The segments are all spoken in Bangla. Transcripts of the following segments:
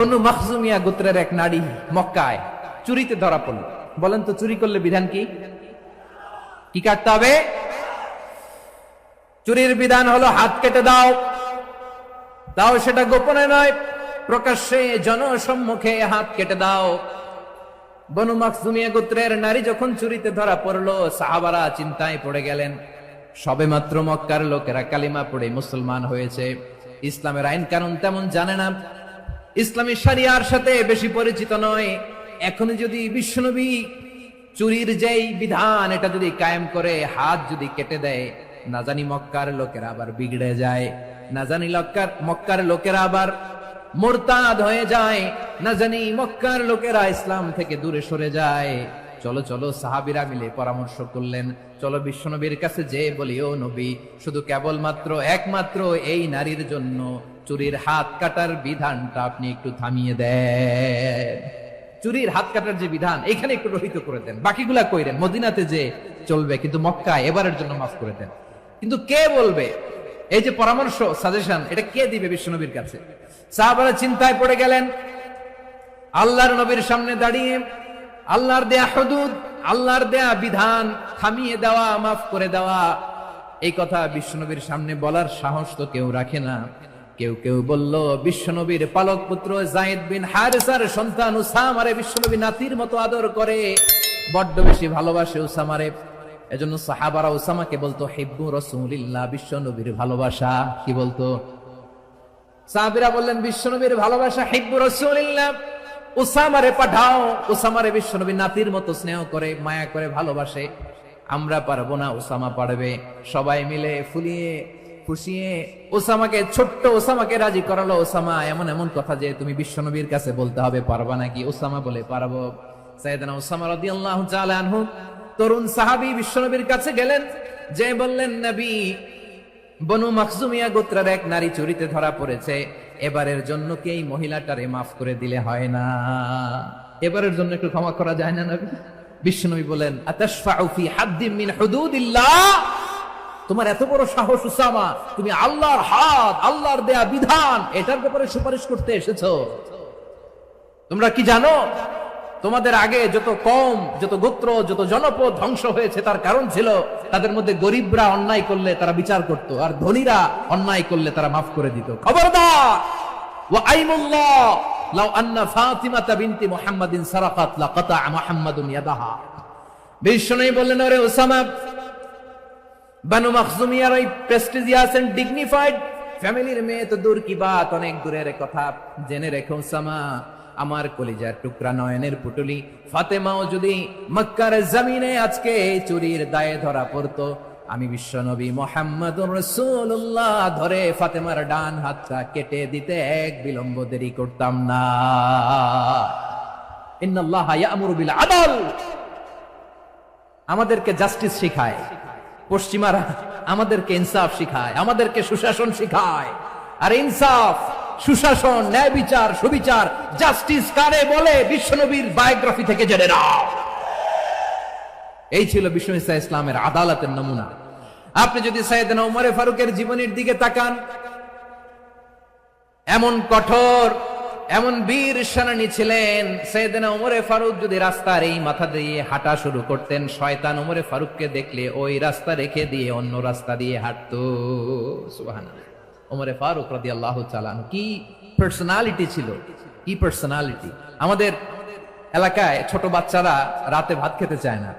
বনু মাখজুমিয়া গোত্রের এক নারী মক্কায় চুরিতে ধরা পড়ল। বলেন তো চুরি করলে বিধান কি? কি কাটতে হবে? চুরির বিধান হলো হাত কেটে দাও। তাও সেটা গোপনে নয়, প্রকাশ্যে জনসম্মুখে হাত কেটে দাও। বনু মাখজুমিয়া গোত্রের নারী যখন চুরিতে ধরা পড়লো, সাহাবারা চিন্তায় পড়ে গেলেন। সবেমাত্র মক্কার লোকেরা কালিমা পড়ে মুসলমান হয়েছে, ইসলামের আইন কানুন তেমন জানে না, ইসলামী শরিয়ার সাথে বেশি পরিচিত নয়। এখন যদি বিশ্বনবী চুরির যেই বিধান এটা যদি কায়েম করে হাত যদি কেটে দেয়, না জানি মক্কার লোকেরা আবার বিগড়ে যায়, না জানি মক্কার লোকেরা আবার মুরতাদ হয়ে যায়, না জানি মক্কার লোকেরা ইসলাম থেকে দূরে সরে যায়। চলো চলো, সাহাবীরা মিলে পরামর্শ করলেন, চলো বিশ্বনবীর কাছে যে বলি, ও নবী, শুধু কেবলমাত্র একমাত্র এই নারীর জন্য চুরির হাত কাটার বিধানটা আপনি একটু থামিয়ে দেন। চুরির হাত কাটার যে বিধান এখানে একটু রহিত করে দেন, বাকিগুলা কইরেন মদিনাতে যে চলবে, কিন্তু মক্কায় এবারের জন্য মাফ করে দেন। কিন্তু কে বলবে? এই যে পরামর্শ, সাজেশন, এটা কে দিবে বিশ্বনবীর কাছে? সাহাবারা চিন্তায় পড়ে গেলেন। আল্লাহর নবীর সামনে দাঁড়িয়ে আল্লাহর দেয়া হুদুদ, আল্লাহর দেয়া বিধান থামিয়ে দেওয়া, মাফ করে দেওয়া, এই কথা বিশ্বনবীর সামনে বলার সাহস তো কেউ রাখে না। কেউ কেউ বলল, বিশ্বনবীর পালক পুত্র যায়েদ বিন হারেসার সন্তান উসামারে বিশ্বনবী নাতির মতো আদর করে, বড্ড বেশি ভালোবাসে উসামারে। এজন্য সাহাবারা উসামাকে বলতো হিব্বু রাসূলিল্লাহ, বিশ্বনবীর ভালোবাসা। কি বলতো? সাহাবীরা বললেন, বিশ্বনবীর ভালোবাসা হিব্বু রাসূলিল্লাহ, উসামারে পাঠাও। উসামারে বিশ্বনবী নাতির মতো স্নেহ করে, মায়া করে, ভালোবাসে। আমরা পারবো না, উসামা পারবে। সবাই মিলে ফুলিয়ে খুশিয়ে ছোট্ট ওসামাকে রাজি করালো। ওসামা এমন এমন কথা যে তুমি বিশ্বনবীর কাছে বলতে হবে, পারবা নাকি? ওসামা বলে, পারবো। সাইয়েদনা ওসামা রাদিয়াল্লাহু তাআলা আনহু তরুণ সাহাবী বিশ্বনবীর কাছে গেলেন, যে বললেন, নবী, বনু মাখজুমিয়া গোত্রের এক নারী চুরিতে ধরা পড়েছে, এবারের জন্য কি এই মহিলাটারে মাফ করে দিলে হয় না? এবারের জন্য একটু ক্ষমা করা যায় না নবী? বিশ্বনবী বলেন, আতাশফাউ ফি হাদ্দিন মিন হুদুদিল্লাহ, তোমার এত বড় সাহস উসামা, তুমি আল্লাহর হাত, আল্লাহর দেয়া বিধান, এটার ব্যাপারে সুপারিশ করতে এসেছো? তোমরা কি জানো তোমাদের আগে যত কম, যত গোত্র, যত জনপদ ধ্বংস হয়েছে তার কারণ ছিল তাদের মধ্যে গরিবরা অন্যায় করলে তারা বিচার করত, আর ধনীরা অন্যায় করলে তারা মাফ করে দিত। খবরদার! ওয়া আইমুল্লাহ লাউ আন্না ফাতিমাতা বিনতি মুহাম্মাদিন সারাকাত লাকাতা মুহাম্মাদুন ইয়াদাহা। বিশ্বনবী বললেন, ওরে উসামা, বানু মাখজুমিয়ার ওই প্রেস্টিজিয়াস এন্ড ডিগনিফাইড ফ্যামিলির মেয়ে তো দূর কি বাত, অনেক দূরের কথা। জেনে রেখো উসামা, আমার কলিজার টুকরা, নয়নের পুটুলি ফাতেমাও যদি মক্কার জমিনে আজকে চুরির দায়ে ধরা পড়তো, আমি বিশ্বনবী মুহাম্মদুর রাসূলুল্লাহ ধরে ফাতেমার ডান হাতটা কেটে দিতে এক বিলম্ব দেরি করতাম না। ইন্নাল্লাহা ইয়া'মুরু বিল আদল, আমাদেরকে জাস্টিস শিখায় পশ্চিমারা, আমাদেরকে ইনসাফ শিখায়, আমাদেরকে সুশাসন শিখায়। আর ইনসাফ, সুশাসন, ন্যায় বিচার, সুবিচার, জাস্টিস কারে বলে বিশ্বনবীর বায়োগ্রাফি থেকে জেনে নাও। এই ছিল বিষ্ণু ঈসা ইসলামের আদালতের নমুনা। আপনি যদি সাইয়েদনা ওমরে ফারুকের জীবনীর দিকে তাকান, এমন কঠোর, এমন বীর সেনানী ছিলেন। সাইয়েদনা ওমরে ফারুক যদি রাস্তার এই মাথা দিয়ে হাঁটা শুরু করতেন, শয়তান ওমরে ফারুককে দেখলে ওই রাস্তা রেখে দিয়ে অন্য রাস্তা দিয়ে হাঁটতো। সুবহানাল্লাহ। ওমরে ফারুক রাদিয়াল্লাহু তাআলা আনহু কি পার্সোনালিটি ছিল, কি পার্সোনালিটি! আমাদের এলাকায় ছোট বাচ্চারা রাতে ভাত খেতে চায় না,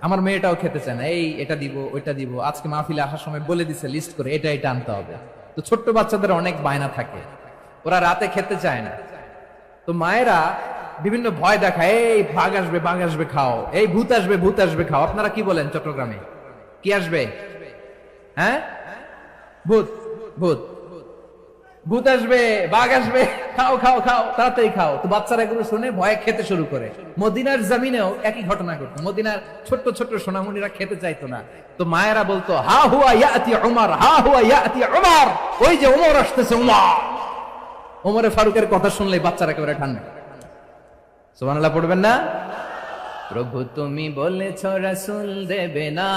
আমার মেয়েটাও খেতে চায় না। এই এটা দিব, ওইটা দিব, আজকে মাহফিলে আসার সময় বলে দিছে লিস্ট করে এটা এটা আনতে হবে। তো ছোট্ট বাচ্চাদের অনেক বায়না থাকে, ওরা রাতে খেতে চায় না। তো মায়েরা বিভিন্ন ভয় দেখায়, এই বাঘ আসবে, বাঘ আসবে খাও, এই ভূত আসবে, ভূত আসবে খাও। আপনারা কি বলেন চট্টগ্রামে? কি আসবে? হ্যাঁ, ভূত, ভূত, ভূত আসবে, বাঘ আসবে, খাও খাও খাও, তাড়াতাড়ি খাও। তো বাচ্চারা এগুলো শুনে ভয়ে খেতে শুরু করে। মদিনার জমিনেও একই ঘটনা ঘটতো। মদিনার ছোট্ট ছোট্ট সোনামণিরা খেতে চাইতো না। তো মায়েরা বলতো, হা হুয়া ইয়াতি উমর, হা হুয়া ইয়াতি উমর, ওই যে ওমর আসতেছে, উমর। ওমরে ফারুকের কথা শুনলে বাচ্চারা একেবারে ঠান্ডা। সুবহানাল্লাহ পড়বেন না? প্রভু তুমি বলেছ রাসূল দেবে না,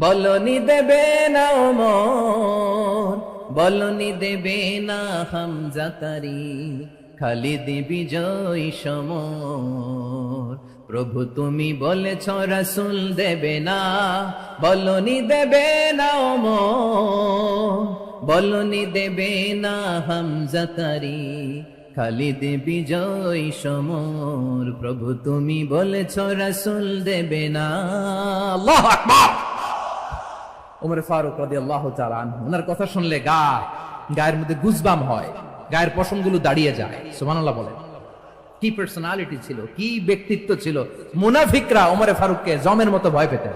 বলনি দেবে না ওমর, বলনি দেবে না হামজাতারি খালিদ বিজয় সমর। প্রভু তুমি বলেছ রাসূল দেবে না, বলনি দেবে না ওমর, বলনি দেবে না হামজাতারি খালিদ বিজয় সমর। প্রভু তুমি বলেছ রাসূল দেবে না। আল্লাহু আকবার। ওমর ফারুক রাদিয়াল্লাহু তাআলা আনহু, ওনার কথা শুনলে গায়ের মধ্যে গুজবাম হয়, গায়ের পশমগুলো দাঁড়িয়ে যায়। সুবহানাল্লাহ বলেন। কি পার্সোনালিটি ছিল, কি ব্যক্তিত্ব ছিল। মুনাফিকরা ওমর ফারুককে জমের মতো ভয় পেতেন।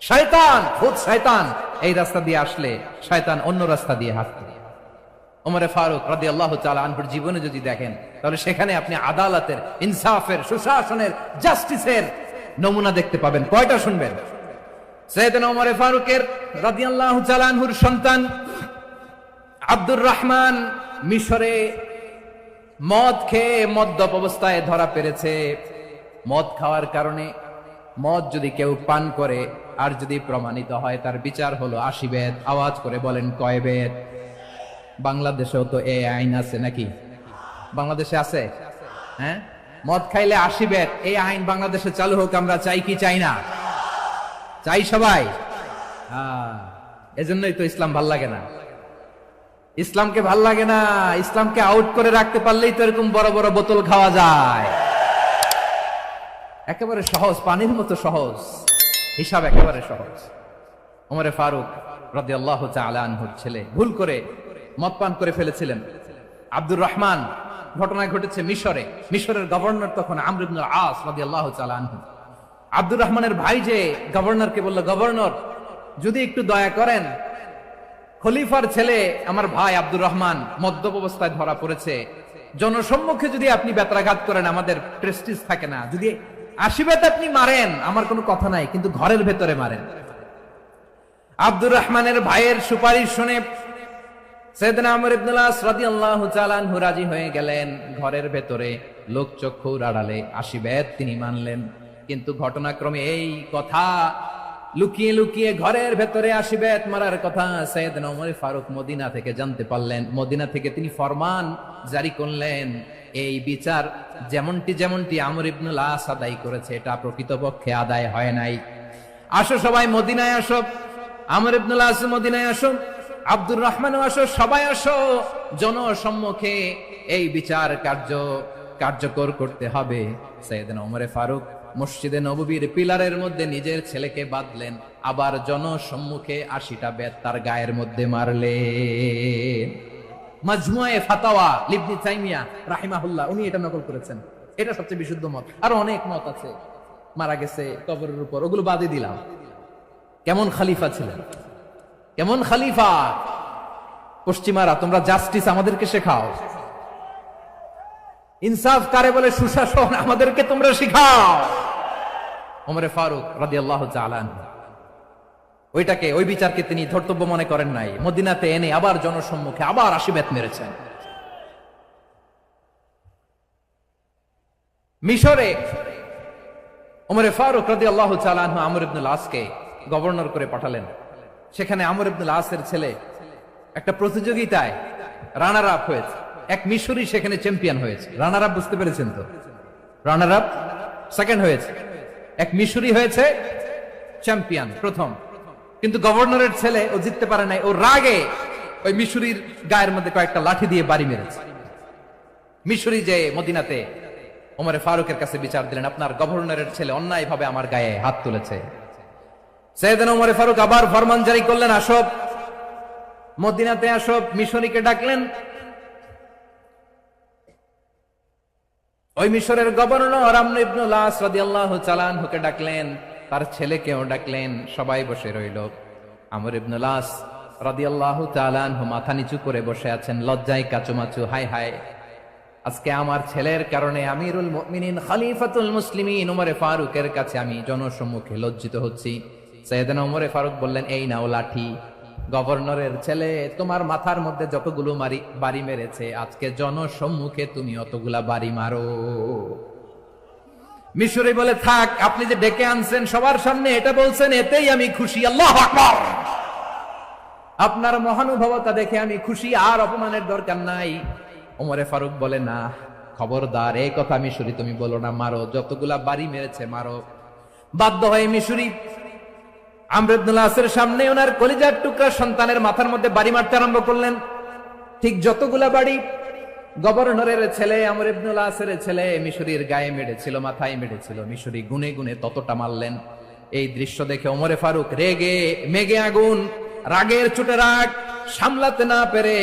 শয়তান, খুদ শয়তান এই রাস্তা দিয়ে আসলে শয়তান অন্য রাস্তা দিয়ে হাঁটত। ওমর ফারুক রাদিয়াল্লাহু তাআলা আনহুর জীবনে যদি দেখেন, তাহলে সেখানে আপনি আদালতের, ইনসাফের, সুশাসনের, জাস্টিসের নমুনা দেখতে পাবেন। কয়টা শুনবেন? সাইয়েদনা ওমর ফারুকের রাদিয়াল্লাহু তাআলা আনহুর সন্তান আব্দুর রহমান মিশরে মদ খেয়ে মদ্যপ অবস্থায় ধরা পড়েছে। মদ খাওয়ার কারণে, মদ যদি কেউ পান করে আর যদি প্রমাণিত হয়, তার বিচার হলো 80 বেত। আওয়াজ করে বলেন কয় বেত? বাংলাদেশেও তো এই আইন আছে নাকি? বাংলাদেশে আছে? হ্যাঁ, মদ খাইলে 80 বেত, এই আইন বাংলাদেশে চালু হোক। আমরা চাই কি চাই না? চাই সবাই। এজন্যই তো ইসলাম ভাল লাগে না। ইসলামকে ভাল লাগে না। ইসলামকে আউট করে রাখতে পারলেই তো এরকম বড় বড় বোতল খাওয়া যায়। একেবারে সহজ, পানির মতো সহজ, হিসাব একেবারে সহজ। ওমর ফারুক রাদিয়াল্লাহু তাআলা আনহুর ছেলে ভুল করে মদ পান করে ফেলেছিলেন। আব্দুর রহমান, ঘটনা ঘটেছে মিশরে। মিশরের গভর্নর তখন আমর ইবনুল আস রাদিয়াল্লাহু তাআলা আনহু। আব্দুর রহমানের ভাই যে গভর্নরকে বলল, গভর্নর যদি একটু দয়া করেন, খলিফার ছেলে আমার ভাই আব্দুর রহমান মদ্যপ অবস্থায় ধরা পড়েছে, জনসম্মুখে যদি আপনি বেত্রাঘাত করেন আমাদের প্রেস্টিজ থাকে না। যদি 80 বেত আপনি মারেন আমার কোনো কথা নাই, কিন্তু ঘরের ভেতরে মারেন। আব্দুর রহমানের ভাইয়ের সুপারিশ শুনে সাইয়েদনা আমর ইবনুল আস রাদিয়াল্লাহু তাআলা আনহু রাজি হয়ে গেলেন। ঘরের ভেতরে লোকচক্ষুর আড়ালে 80 বেত তিনি মানলেন। কিন্তু ঘটনাক্রমে এই কথা লুকিয়ে লুকিয়ে ঘরের ভেতরে 80 বেত মারার কথা সাইয়েদনা ওমর ফারুক মদিনা থেকে জানতে পারলেন। মদিনা থেকে তিনি ফরমান জারি করলেন, এই বিচার যেমনটি আমর ইবনুল আস আদায় করেছে, এটা প্রকৃতপক্ষে আদায় হয় নাই। আসো সবাই মদিনায় আসো, আমর ইবনুল আস মদিনায় আসো, আব্দুর রহমানও আসো, সবাই আসো, জনসম্মুখে এই বিচার কার্যকর করতে হবে। সাইয়েদনা ওমর ফারুক মসজিদে নববীর পিলারের মধ্যে নিজের ছেলেকে বাঁধলেন, আবার জনসম্মুখে 80টা বেত তার গায়ের মধ্যে মারলেন। মাজমুয়ে ফাতাওয়া ইবনে তাইমিয়া রাহিমাহুল্লাহ উনি এটা নকল করেছেন। এটা সবচেয়ে বিশুদ্ধ মত। আর অনেক মত আছে, মারা গেছে কবরের উপর, ওগুলো বাদই দিলাম। কেমন খলিফা ছিলেন, কেমন খলিফা! পশ্চিমারা তোমরা জাস্টিস আমাদেরকে শেখাও, ইনসাফ কারে বলে সুশাসন আমাদেরকে তোমরা শিখাও। ওমর ফারুক রাদিয়াল্লাহু তাআলা আনহু ওই বিচারকে তিনি ধর্তব্য মনে করেন নাই। মদিনাতে এনে আবার জনসম্মুখে আবার 80 বেত মেরেছেন। মিশরে ওমর ফারুক রাদিয়াল্লাহু তাআলা আনহু আমর ইবনুল আসকে গভর্নর করে পাঠালেন। সেখানে আমর ইবনুল আসের ছেলে একটা প্রতিযোগিতায় রানার আপ হয়েছে। এক মিশরি সেখানে চ্যাম্পিয়ন হয়েছে। রানার আপ বুঝতে পেরেছেন তো? রানার আপ সেকেন্ড হয়েছে, এক মিশরি হয়েছে চ্যাম্পিয়ন প্রথম। কিন্তু গভর্নরের ছেলে ও জিততে পারে নাই। ও রাগে ওই মিশরির গায়ের মধ্যে কয়েকটা লাঠি দিয়ে বাড়ি মেরেছে। মিশরি যে মদিনাতে ওমর ফারুকের কাছে বিচার দিলেন, আপনার গভর্নরের ছেলে অন্যায় ভাবে আমার গায়ে হাত তুলেছে। সাইয়েদনা ওমর ফারুক আবার ফরমান জারি করলেন, আসো মদিনাতে আসো। মিশরীকে ডাকলেন। ওই মিশরের গভর্নর আমর ইবনুল আস রাদিয়াল্লাহু তাআলা আনহুকে ডাকলেন, তার ছেলেকেও ডাকলেন। সবাই বসে রইল। আমর ইবনুল আস রাদিয়াল্লাহু তাআলা আনহু মাথা নিচু করে বসে আছেন, লজ্জায় কাচুমাচু। হায় হায়, আজকে আমার ছেলের কারণে আমিরুল মুমিনিন খলিফাতুল মুসলিমিন ওমর ফারুকের কাছে আমি জনসম্মুখে লজ্জিত হচ্ছি। সাইয়েদনা ওমর ফারুক বললেন, এই নাও লাঠি। গভর্নরের ছেলে তোমার মাথার মধ্যে যতগুলো বাড়ি মেরেছে, আজকে জনসম্মুখে তুমি অতগুলা বাড়ি মারো। মিশরি বলে, থাক, আপনি যে ডেকে আনছেন সবার সামনে এটা বলছেন, এতেই আমি খুশি। আল্লাহু আকবার। আপনার মহানুভবতা দেখে আমি খুশি, আর অপমানের দরকার নাই। ওমরে ফারুক বলে, না খবরদার, এই কথা মিশরি তুমি বলো না, মারো, যতগুলা বাড়ি মেরেছে মারো। বাধ্য হয়ে মিশরি আমর ইবনুল আসের সামনে ওনার কলিজার টুকরা সন্তানের মাথার মধ্যে বাড়ি মারতে আরম্ভ করলেন। ঠিক যতগুলা বাড়ি গভর্নরের ছেলে আমর ইবনুল আসের ছেলে মিশরির গায়ে মেরেছিল, মাথায় মেরেছিল, মিশরি গুনে গুনে ততটা মারলেন। এই দৃশ্য দেখে ওমরে ফারুক রেগে মেগে আগুন, রাগের চোটে রাগ সামলাতে না পেরে,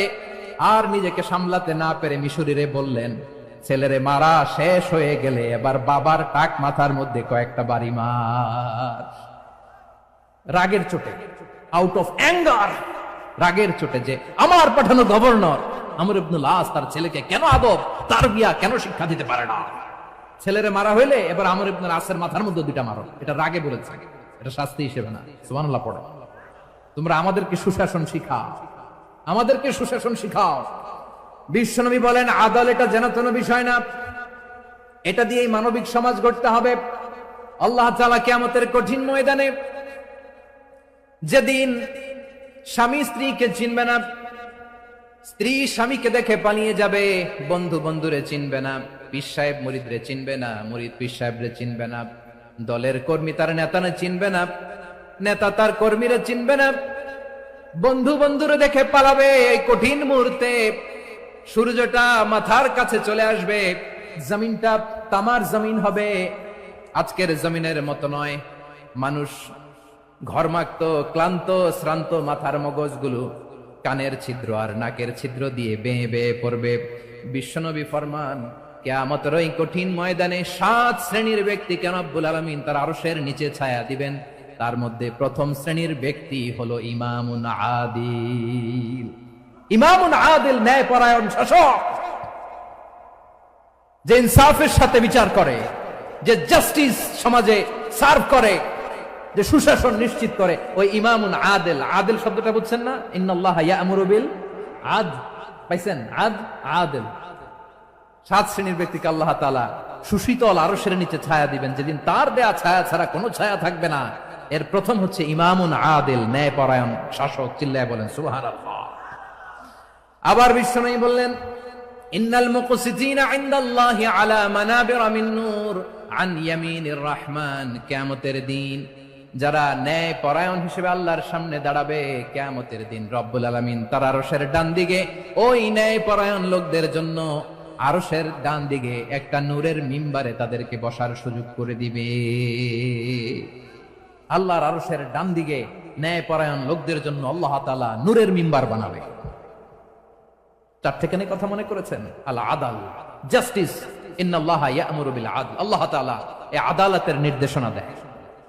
আর নিজেকে সামলাতে না পেরে মিশরিরে বললেন, ছেলেরে মারা শেষ হয়ে গেলে এবার বাবার টাক মাথার মধ্যে কয়েকটা বাড়ি মার। রাগের চোটে, আউট অফ অ্যাঙ্গার, রাগের চোটে, যে আমার পাঠানো গভর্নর আমর ইবনুল আস তার ছেলেকে কেন আদব তারবিয়া কেন শিক্ষা দিতে পারে না। ছেলেরে মারা হইলে এবার আমর ইবনুল আসের মাথার মধ্যে দুইটা মারো, এটা রাগে বলেছে, এটা শাস্তি হিসেবে না। সুবহানাল্লাহ পড়ো। তোমরা আমাদেরকে সুশাসন শিখাও, আমাদেরকে সুশাসন শিখাও। বিশ্বনবী বলেন, আদল এটা যেন কোনো বিষয় না, এটা দিয়েই মানবিক সমাজ গড়তে হবে। আল্লাহ তাআলা কিয়ামতের কঠিন ময়দানে, যেদিন স্বামী স্ত্রীকে চিনবে না, স্ত্রী স্বামীকে দেখে পালিয়ে যাবে, বন্ধু বন্ধুরে চিনবে না, পীর সাহেব মুরিদরে চিনবে না, মুরিদ পীর সাহেবরে চিনবে না, দলের কর্মী তার নেতারে চিনবে না, নেতা তার কর্মীরা চিনবে না, বন্ধু বন্ধুরে দেখে পালাবে। এই কঠিন মুহূর্তে সূর্যটা মাথার কাছে চলে আসবে, জমিনটা তামার জমিন হবে, আজকের জমিনের মতো নয়। মানুষ ঘর্মাক্ত, ক্লান্ত, শ্রান্ত মাথার মগজগুলো কানের ছিদ্র আর নাকের ছিদ্র দিয়ে বেয়ে বেয়ে পড়বে। বিশ্বনবী ফরমান, কিয়ামতের ওই কঠিন ময়দানে 7 শ্রেণীর ব্যক্তিকে রব্বুল আলামিন তার আরশের নিচে ছায়া দিবেন। তার মধ্যে প্রথম শ্রেণীর ব্যক্তি হলো ইমামুন আদিল। ইমামুন আদিল, ন্যায়পরায়ণ শাসক, যে ইনসাফের সাথে বিচার করে, যে জাস্টিস সমাজে সার্ভ করে, যে সুশাসন নিশ্চিত করে, ওই ইমামুন আদিল। আদিল শব্দটা বুঝছেন না? ইন্নাল্লাহা ইয়া'মুরু বিল আদল, পাইছেন? আদিল। 7 শ্রেণীর ব্যক্তিকে আল্লাহ তাআলা সুশীতল আরশের নিচে ছায়া দিবেন, যেদিন তার দেয়া ছায়া ছাড়া কোনো ছায়া থাকবে না। এর প্রথম হচ্ছে ইমামুন আদিল, ন্যায়পরায়ণ শাসক। চিল্লায় বলেন সুবহানাল্লাহ। আবার বিশ্বনবী বললেন, ইন্নাল মুকসিতিনা ইনদাল্লাহি আলা মানাবিরা মিন নূর আন ইয়ামিনির রহমান। কিয়ামতের দিন যারা ন্যায়পরায়ণ হিসেবে আল্লাহর সামনে দাঁড়াবে, কিয়ামতের দিন রব্বুল আলামিন তার আরশের ডান দিকে ওই ন্যায়পরায়ণ লোকদের জন্য আরশের ডান দিকে একটা নূরের মিম্বারে তাদেরকে বসার সুযোগ করে দিবে। আল্লাহর আরশের ডান দিকে ন্যায়পরায়ণ লোকদের জন্য আল্লাহ তাআলা নূরের মিম্বার বানাবে। 4টেখানে কথা মনে করেছেন? আল আদাল, জাস্টিস। ইন্নাল্লাহা ইয়া'মুরু বিল আদল। আল্লাহ তাআলা এই আদালতের নির্দেশনা দেয়,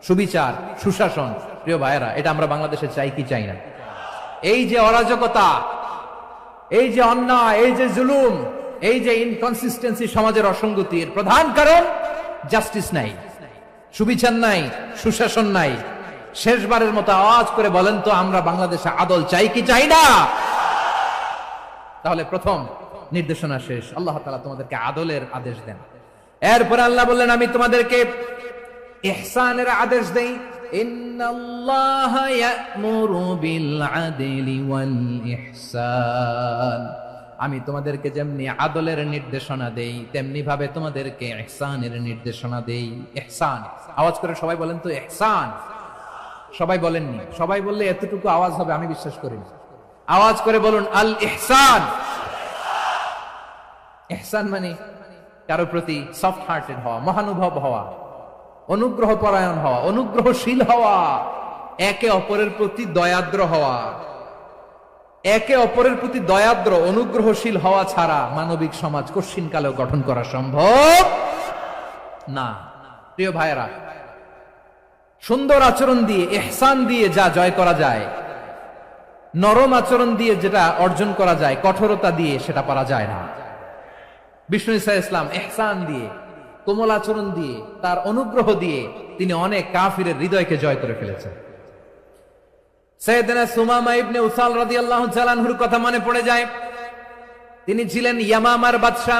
সুবিচার, সুশাসন। প্রিয় ভাইয়েরা, এটা আমরা বাংলাদেশে চাই কি চাই না? এই যে অরাজকতা, এই যে অন্যায়, এই যে জুলুম, এই যে ইনকনসিস্টেন্সি সমাজের অসঙ্গতির প্রধান কারণ জাস্টিস নাই, সুবিচার নাই, সুশাসন নাই। শেষবারের মতো আওয়াজ করে বলেন তো, আমরা বাংলাদেশে আদল চাই কি চাই না? তাহলে প্রথম নির্দেশনা শেষ। আল্লাহ তাআলা তোমাদেরকে আদলের আদেশ দেন। এরপর আল্লাহ বললেন, আমি তোমাদেরকে ইহসানের আদেশ দেই। ইন্নাল্লাহা ইয়া'মুরু বিল আদলি ওয়াল ইহসান। আমি তোমাদেরকে যেমনি আদলের নির্দেশনা দেই, তেমনি ভাবে তোমাদেরকে ইহসানের নির্দেশনা দেই। ইহসান, আওয়াজ করে সবাই বলেন তো ইহসান। সবাই বলেননি? সবাই বললে এতটুকু আওয়াজ হবে আমি বিশ্বাস করি না। আওয়াজ করে বলুন আল ইহসান। ইহসান মানে কারো প্রতি সফট হার্টেড হওয়া, মহানুভব হওয়া, অনুগ্রহ পরায়ণ হওয়া, অনুগ্রহশীল হওয়া, একে অপরের প্রতি দয়াদ্র হওয়া। একে অপরের প্রতি দয়াদ্র, অনুগ্রহশীল হওয়া ছাড়া মানবিক সমাজ কশিনকালেও গঠন করা সম্ভব না। প্রিয় ভাইয়েরা, সুন্দর আচরণ দিয়ে, ইহসান দিয়ে যা জয় করা যায়, নরম আচরণ দিয়ে যেটা অর্জন করা যায়, কঠোরতা দিয়ে সেটা পারা যায় না। বিষ্ণু ঈসা ইসলাম ইহসান দিয়ে, কোমল আচরণ দিয়ে, তার অনুগ্রহ দিয়ে তিনি অনেক কাফিরের হৃদয়কে জয় করে ফেলেছেন। সাইয়েদনা সুমামা ইবনে উসাল রাদিয়াল্লাহু তাআলা আনহুর কথা মনে পড়ে যায়। তিনি ছিলেন ইয়ামামার বাদশা।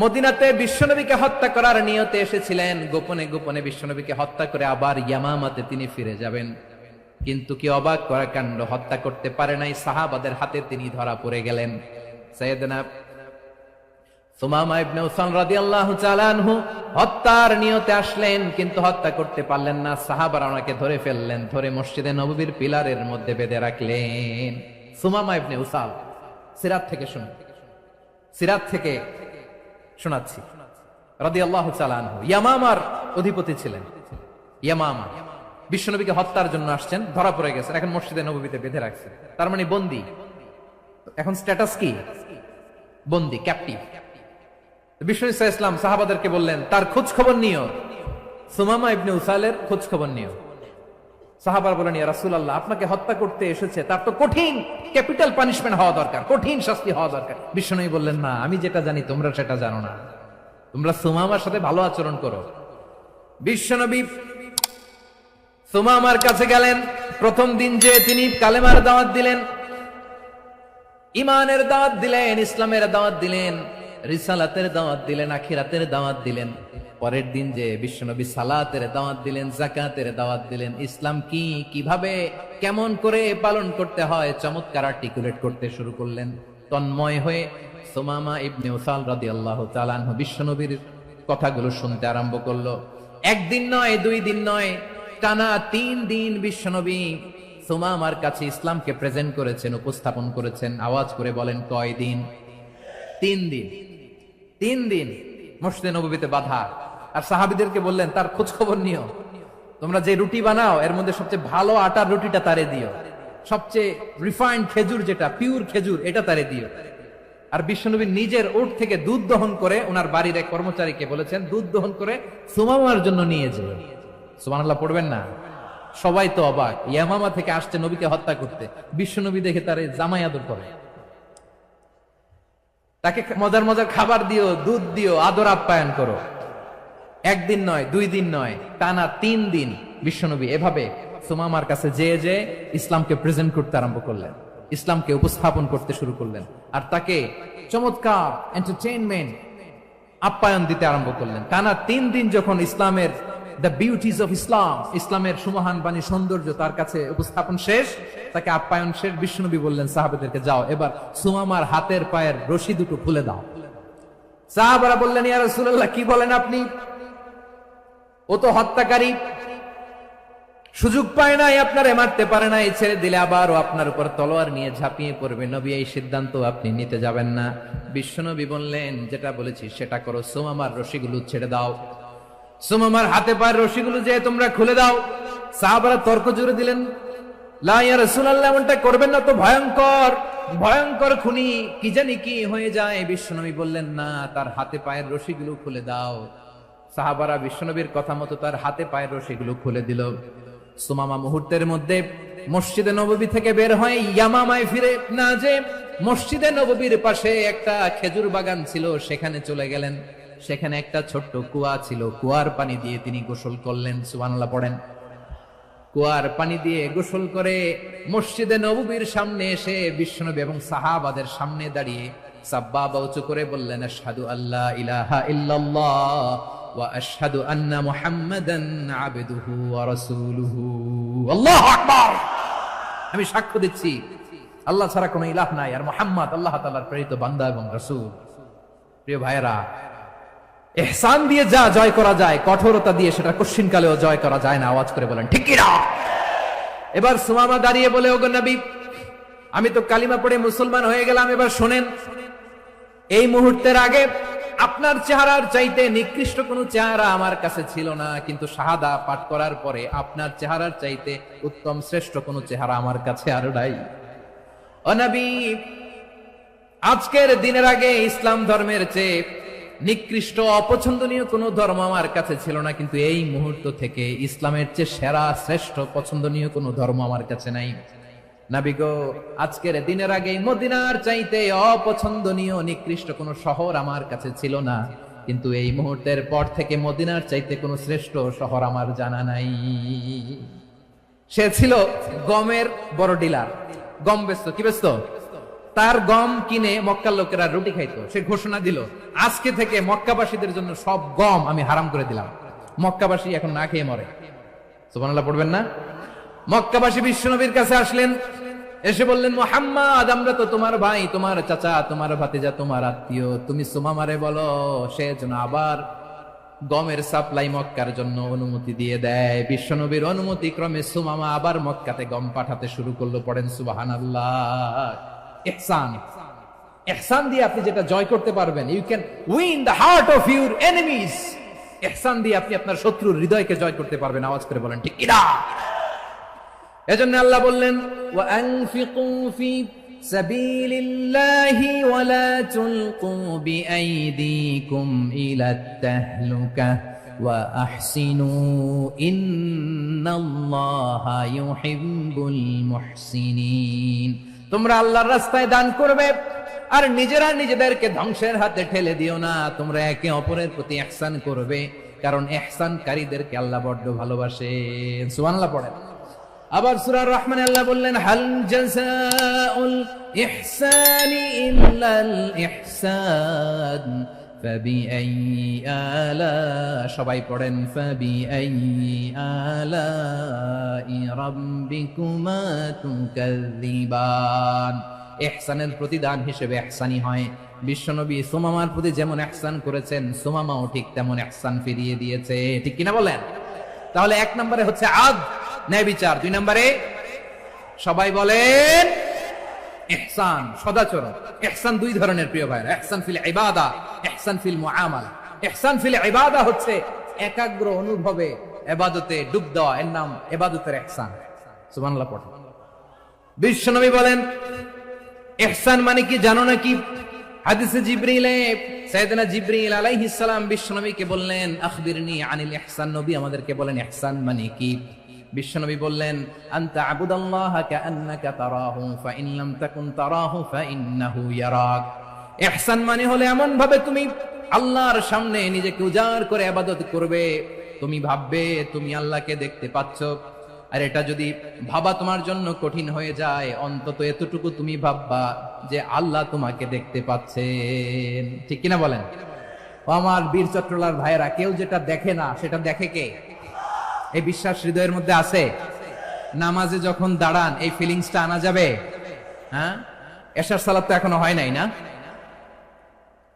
মদিনাতে বিশ্বনবীকে হত্যা করার নিয়তে এসেছিলেন। গোপনে গোপনে বিশ্বনবীকে হত্যা করে আবার ইয়ামামাতে তিনি ফিরে যাবেন। কিন্তু কি অবাক করা কাণ্ড, হত্যা করতে পারে নাই, সাহাবাদের হাতে তিনি ধরা পড়ে গেলেন। সাইয়েদনা সুমামা ইবনে উসাল রাদিয়াল্লাহু তাআলা আনহু হত্যার নিয়তে আসলেন, কিন্তু হত্যা করতে পারলেন না। সাহাবারা ওনাকে ধরে ফেললেন, ধরে মসজিদে নববীর পিলারের মধ্যে বেঁধে রাখলেন। সুমামা ইবনে উসাল, সিরাত থেকে শুনুন, সিরাত থেকে শোনাচ্ছি, রাদিয়াল্লাহু তাআলা আনহু ইয়ামামার অধিপতি ছিলেন। ইয়ামামা বিশ্বনবীকে হত্যার জন্য আসছেন, ধরা পড়ে গেছেন, এখন মসজিদে নববীতে বেঁধে রাখছেন, তার মানে বন্দী। এখন স্ট্যাটাস কি? বন্দী, ক্যাপটিভ। বিশ্বনবী সাল্লাল্লাহু আলাইহি ওয়াসাল্লাম সাহাবাদেরকে বললেন, তার খোঁজ খবর নিও, সুমামা ইবনে উসালের খোঁজ খবর নিও। সাহাবারা বলেন, ইয়া রাসূলুল্লাহ, আপনাকে হত্যা করতে এসেছে, তার তো কঠিন ক্যাপিটাল পানিশমেন্ট হওয়া দরকার, কঠিন শাস্তি হওয়া দরকার। বিশ্বনবী বললেন, না, আমি যেটা জানি তোমরা সেটা জানো না, তোমরা সুমামার সাথে ভালো আচরণ করো। বিশ্বনবী সুমামার কাছে গেলেন। প্রথম দিন যে তিনি কালেমার দাওয়াত দিলেন, ইমানের দাওয়াত দিলেন, ইসলামের দাওয়াত দিলেন, রিসালাতের দাওয়াত দিলেন, আখিরাতের দাওয়াত দিলেন। পরের দিন যে বিশ্বনবী সালাতের দাওয়াত দিলেন, যাকাতের দাওয়াত দিলেন, ইসলাম কি, কিভাবে, কেমন করে পালন করতে হয় চমৎকার আর্টিকুলেট করতে শুরু করলেন। তন্ময় হয়ে সুমামা ইবনে উসাল রাদিয়াল্লাহু তাআলা আনহু বিশ্বনবীর কথাগুলো শুনতে আরম্ভ করলো। একদিন নয়, 2 দিন নয়, টানা 3 দিন বিশ্বনবী সুমামার কাছে ইসলামকে প্রেজেন্ট করেছেন, উপস্থাপন করেছেন। আওয়াজ করে বলেন, কয় দিন? 3 দিন। 3 দিন মসজিদে নববীতে বাধা। আর সাহাবীদেরকে বললেন, তার খোঁজ খবর নিও, তোমরা যে রুটি বানাও এর মধ্যে সবচেয়ে ভালো আটার রুটিটা তারে দিও, সবচেয়ে রিফাইন্ড খেজুর, যেটা পিওর খেজুর, এটা তারে দিও। আর বিশ্বনবী নিজের উট থেকে দুধ দহন করে ওনার বাড়ির এক কর্মচারীকে বলেছেন, দুধ দহন করে সুমামার জন্য নিয়ে যাও। সুবহানাল্লাহ পড়বেন না? সবাই তো অবাক, ইয়ামামা থেকে আসছে নবীকে হত্যা করতে, বিশ্বনবী দেখে তারে জামাই আদর করে, তাকে মজার মজার খাবার দিও, দুধ দিও, আদর আপ্যায়ন করো। 1 দিন নয়, 2 দিন নয়, টানা 3 দিন বিশ্বনবী এভাবে সুমামার কাছে যেয়ে যে ইসলামকে প্রেজেন্ট করতে আরম্ভ করলেন, ইসলামকে উপস্থাপন করতে শুরু করলেন, আর তাকে চমৎকার এন্টারটেইনমেন্ট আপ্যায়ন দিতে আরম্ভ করলেন। টানা 3 দিন যখন ইসলামের দ্য বিউটিজ অফ ইসলাম, ইসলামের সুমহান বাণী, সৌন্দর্য তার কাছে উপস্থাপন শেষ, তাকে আপ্যায়ন শেষ, বিশ্বনবী বললেন সাহাবাদেরকে, যাও এবার সুমামার হাতের পায়ের রশি দুটো খুলে দাও। সাহাবারা বললেন, ইয়া রাসূলুল্লাহ, কি বলেন আপনি? ও তো হত্যাকারী, সুযোগ পায় নাই, আপনারে মারতে পারে নাই, ছেড়ে দিলে আবার ও আপনার উপর তলোয়ার নিয়ে ঝাঁপিয়ে পড়বে। নবী, এই সিদ্ধান্ত আপনি নিতে যাবেন না। বিশ্বনবী বললেন, যেটা বলেছি সেটা করো, সুমামার রশিগুলো ছেড়ে দাও, সুমামার হাতে পায়ের রশিগুলো যে তোমরা খুলে দাও। সাহাবারা তর্ক জুড়ে দিলেন, লা ইয়া রাসূলুল্লাহ, এমনটা করবেন না, তো ভয়ঙ্কর, ভয়ঙ্কর খুনি, কি জানি কি হয়ে যায়। বিশ্বনবী বললেন, না, তার হাতে পায়ের রশিগুলো খুলে দাও। সাহাবারা বিশ্বনবীর কথা মতো তার হাতে পায়ের রশিগুলো খুলে দিল। সুমামা মুহূর্তের মধ্যে মসজিদে নববী থেকে বের হয়, ইয়ামামায় ফিরে না যে মসজিদে নববীর পাশে একটা খেজুর বাগান ছিল, সেখানে চলে গেলেন। সেখানে একটা ছোট্ট কুয়া ছিল, কুয়ার পানি দিয়ে তিনি গোসল করলেন। সুবহানাল্লাহ পড়েন। কুয়ার পানি দিয়ে গোসল করে মসজিদে নববীর সামনে এসে বিশ্বনবী এবং সাহাবাদের সামনে দাঁড়িয়ে সাব্বাবা উঁচু করে বললেন, আশহাদু আল্লা ইলাহা ইল্লাল্লাহ ওয়া আশহাদু আন্না মুহাম্মাদান আবদুহু ওয়া রাসূলুহু। আল্লাহু আকবার। আমি সাক্ষ্য দিচ্ছি আল্লাহ ছাড়া কোনো ইলাহ নাই, আর মুহাম্মদ আল্লাহ তাআলার প্রেরিত বান্দা এবং রাসূল। প্রিয় ভাইরা, ইহসান দিয়ে যা জয় করা যায়, কঠোরতা দিয়ে সেটা কঠিনকালেও জয় করা যায় না। আওয়াজ করে বলেন, ঠিক কি না? এবার সুমামা দাঁড়িয়ে বলে, ওগো নবী, আমি তো কালিমা পড়ে মুসলমান হয়ে গেলাম, এবার শোনেন, এই মুহূর্তের আগে আপনার চেহারার চাইতে নিকৃষ্ট কোনো চেহারা আমার কাছে ছিল না, কিন্তু শাহাদা পাঠ করার পরে আপনার চেহারার চাইতে উত্তম শ্রেষ্ঠ কোনো চেহারা আমার কাছে আরো নাই। ও নবী, আজকের দিনের আগে ইসলাম ধর্মের চেয়ে নিকৃষ্ট অপছন্দনীয় কোনো ধর্ম আমার কাছে ছিল না, কিন্তু এই মুহূর্ত থেকে ইসলামের চেয়ে সেরা শ্রেষ্ঠ পছন্দনীয় কোনো ধর্ম আমার কাছে নাই। নবী গো, আজকের দিনের আগে মদিনার চাইতে অপছন্দনীয় নিকৃষ্ট কোনো শহর আমার কাছে ছিল না, কিন্তু এই মুহূর্তের পর থেকে মদিনার চাইতে কোনো শ্রেষ্ঠ শহর আমার জানা নাই। সে ছিল গমের বড় ডিলার, গম বেচতো। কি বেচতো? তার গম কিনে মক্কার লোকেরা রুটি খাইতো। সে ঘোষণা দিল, আজকে থেকে মক্কাবাসীদের জন্য সব গম আমি হারাম করে দিলাম, মক্কাবাসী এখন না খেয়ে মরে। সুবহানাল্লাহ পড়বেন না? মক্কাবাসী বিশ্বনবীর কাছে আসলেন, এসে বললেন, মুহাম্মদ, আমরা তো তোমার ভাই, তোমার চাচা, তোমার ভাতিজা, তোমার আত্মীয়, তুমি সুমামারে বলো সে যেন আবার গমের সাপ্লাই মক্কার জন্য অনুমতি দিয়ে দেয়। বিশ্বনবীর অনুমতি ক্রমে সুমামা আবার মক্কাতে গম পাঠাতে শুরু করলো। পড়েন সুবহানাল্লাহ। ইহসান, ইহসান দিয়ে আপনি যেটা জয় করতে পারবেন, you can win the heart of your enemies. ইহসান দিয়ে আপনি আপনার শত্রুর হৃদয়কে জয় করতে পারবেন। আওয়াজ করে বলেন ঠিক কিনা? এজন্য আল্লাহ বললেন, ওয়া আনফিকু ফি সাবিলিল্লাহি ওয়া লা তুলকু বিআইদিকুম ইলাত তাহলুকা ওয়া আহসিনু ইন্নাল্লাহা ইউহিব্বুল মুহসিনিন। তোমরা আল্লাহর রাস্তায় দান করবে আর নিজেরা নিজেদেরকে ধ্বংসের হাতে ঠেলে দিও না। তোমরা একে অপরের প্রতি ইহসান করবে, কারণ ইহসানকারীদেরকে আল্লাহ বড় ভালোবাসেন। সুবহানাল্লাহ পড়েন। আবার সূরা রহমানে আল্লাহ বললেন, হাল জাযাউল ইহসানি ইল্লাল ইহসান ফাবিআইয়ি আলা, সবাই পড়েন, ফাবিআইয়ি আলাই রাব্বিকুমা তুকাযযিবান। ইহসানের প্রতিদান হিসেবে ইহসানি হয়। বিশ্বনবী সুমামার প্রতি যেমন ইহসান করেছেন, সুমামাও ঠিক তেমন ইহসান ফিরিয়ে দিয়েছে। ঠিক কিনা বলেন? তাহলে এক নম্বরে হচ্ছে আদ, ন্যায় বিচার। দুই নম্বরে সবাই বলেন ইহসান, সদাচরণ। ইহসান দুই ধরনের প্রিয় ভাইরা, ইহসান ফিল ইবাদা, ইহসান ফিল মুআমালা। ইহসান ফিল ইবাদা হচ্ছে একাগ্র অনুভবে ইবাদতে ডুব দেওয়া, এর নাম ইবাদতের ইহসান। সুবহানাল্লাহ পড়ুন। বিশ্বনবী বলেন ইহসান মানে কি জানো নাকি? হাদিসে জিবরিলে সাইয়েদনা জিবরিল আলাইহিস সালাম বিশ্বনবীকে বললেন, আখবিরনি আনিল ইহসান। নবী আমাদেরকে বলেন ইহসান মানে কি? বিশ্বনবী বললেন, আনতা আবুদাল্লাহা কাআন্নাকা তারাহু ফাইন লাম তাকুন তারাহু ফাইন্নাহু ইয়ারাক। ইহসান মানে হলো এমন ভাবে তুমি আল্লাহর সামনে নিজেকে উজাড় করে ইবাদত করবে, তুমি ভাববে তুমি আল্লাহকে দেখতে পাচ্ছ। আর এটা যদি ভাবা তোমার জন্য কঠিন হয়ে যায়, অন্তত এতটুকু তুমি ভাববা যে আল্লাহ তোমাকে দেখতে পাচ্ছেন। ঠিক কিনা বলেন? ও আমার বীর চট্টলার ভাইরা, কেউ যেটা দেখে না সেটা দেখে কে? এই বিশ্বাস হৃদয়ের মধ্যে আছে? নামাজে যখন দাঁড়ান এই ফিলিংসটা আনা যাবে? হ্যাঁ, এশার সালাত তো এখনো হয় নাই না?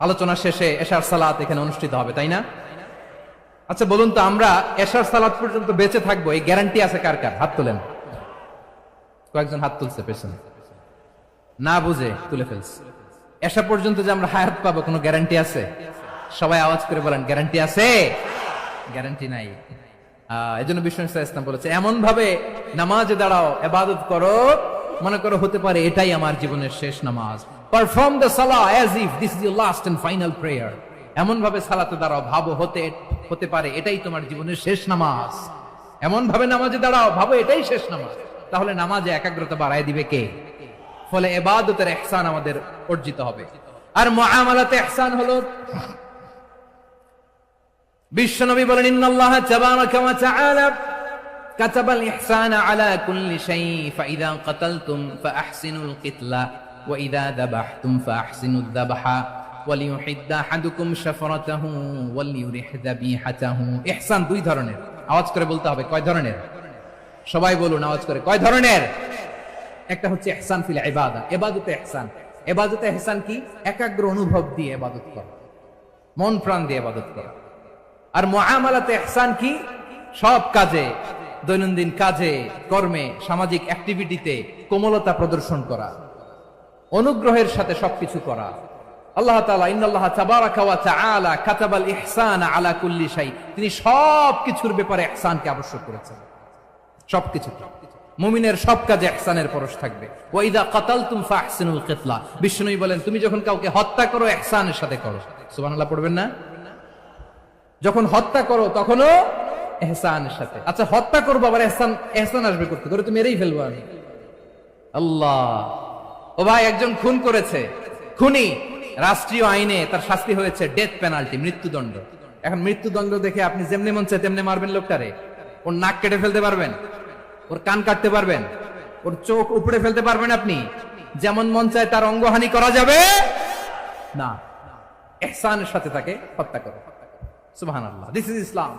আলোচনা শেষে এশার সালাত এখানে অনুষ্ঠিত হবে, তাই না? আচ্ছা বলুন তো, আমরা এশার সালাত পর্যন্ত বেঁচে থাকবো এই গ্যারান্টি আছে কার কার? হাত তোলেন। কয়েকজন হাত তুলছে পেছনে, না বুঝে তুলে ফেলছে। এশা পর্যন্ত যে আমরা হায়াত পাবো কোনো গ্যারান্টি আছে? সবাই আওয়াজ করে বলেন গ্যারান্টি আছে? গ্যারান্টি নাই। এজন্য বিষ্ণু ইসলাম বলেছে, এমন ভাবে নামাজে দাঁড়াও, ইবাদত করো, মনে করো হতে পারে এটাই আমার জীবনের শেষ নামাজ। Perform the salah as if this is your last and final prayer. এমন ভাবে সালাতে দাঁড়াও, ভাবো হতে পারে এটাই তোমার জীবনের শেষ নামাজ। এমন ভাবে নামাজে দাঁড়াও, ভাবো এটাই শেষ নামাজ। তাহলে নামাজে একাগ্রতা বাড়ায় দিবে কে? ফলে ইবাদতের ইহসান আমাদের অর্জিত হবে। আর মুআমালাতে ইহসান হলো, বিশ্বনবী বলেন, ইন্নাল্লাহা তাবারাকা ওয়া তাআলা কাতাবাল ইহসানা আলা কুল্লি শাই ফাইযা কাতালতুম ফাআহসিনুল কিতলা ওয়া ইযা যাবাহতুম ফাআহসিনুদ যাবহা ওয়ালিউহিদ্দা আহাদুকুম শাফরাতাহু ওয়ালিউরিহ যাবিহাতাহু। ইহসান দুই ধরনের। আওয়াজ করে বলতে হবে কয় ধরনের? সবাই বলুন আওয়াজ করে, কয় ধরনের? একটা হচ্ছে ইহসান ফিল ইবাদা, ইবাদতে ইহসান। ইবাদতে ইহসান কি? একাগ্র অনুভব দিয়ে ইবাদত করা, মন প্রাণ দিয়ে ইবাদত করা। আর মুআমালাতে ইহসান কি? সব কাজে, দৈনন্দিন কাজে, কর্মে, সামাজিক অ্যাক্টিভিটিতে কোমলতা প্রদর্শন করা, অনুগ্রহের সাথে সবকিছু করা। আল্লাহ তাআলা ইন্নাল্লাহা তাবারাকা ওয়া তাআলা কাতাবাল ইহসানা আলা কুল্লি শাই, তিনি সবকিছুর ব্যাপারে ইহসানকে আবশ্যক করেছেন। সবকিছু, মুমিনের সব কাজে ইহসানের পরশ থাকবে। ওয়া ইযা কাতালতুম ফাহসিনুল কিতলা, বিষ্ণু বলেন তুমি যখন কাউকে হত্যা করো ইহসানের সাথে করো। সুবহানাল্লাহ পড়বেন না? যখন হত্যা করো তখনও ইহসানের সাথে। আচ্ছা হত্যা করবো আবার ইহসান আসবে করতে করে, তুমি মেরেই ফেলবো আমি। আল্লাহ, ও ভাই একজন খুন করেছে, খুনি, রাষ্ট্রীয় আইনে তার শাস্তি হয়েছে ডেথ পেনাল্টি, মৃত্যুদণ্ড। এখন মৃত্যুদণ্ড দেখে আপনি যেমনি মন চায় তেমনি মারবেন লোকটারে? ওর নাক কেটে ফেলতে পারবেন? ওর কান কাটতে পারবেন? ওর চোখ উপড়ে ফেলতে পারবেন? আপনি যেমন মন চায় তার অঙ্গহানি করা যাবে না। ইহসানের সাথে তাকে হত্যা করো। সুবহানাল্লাহ, this is Islam.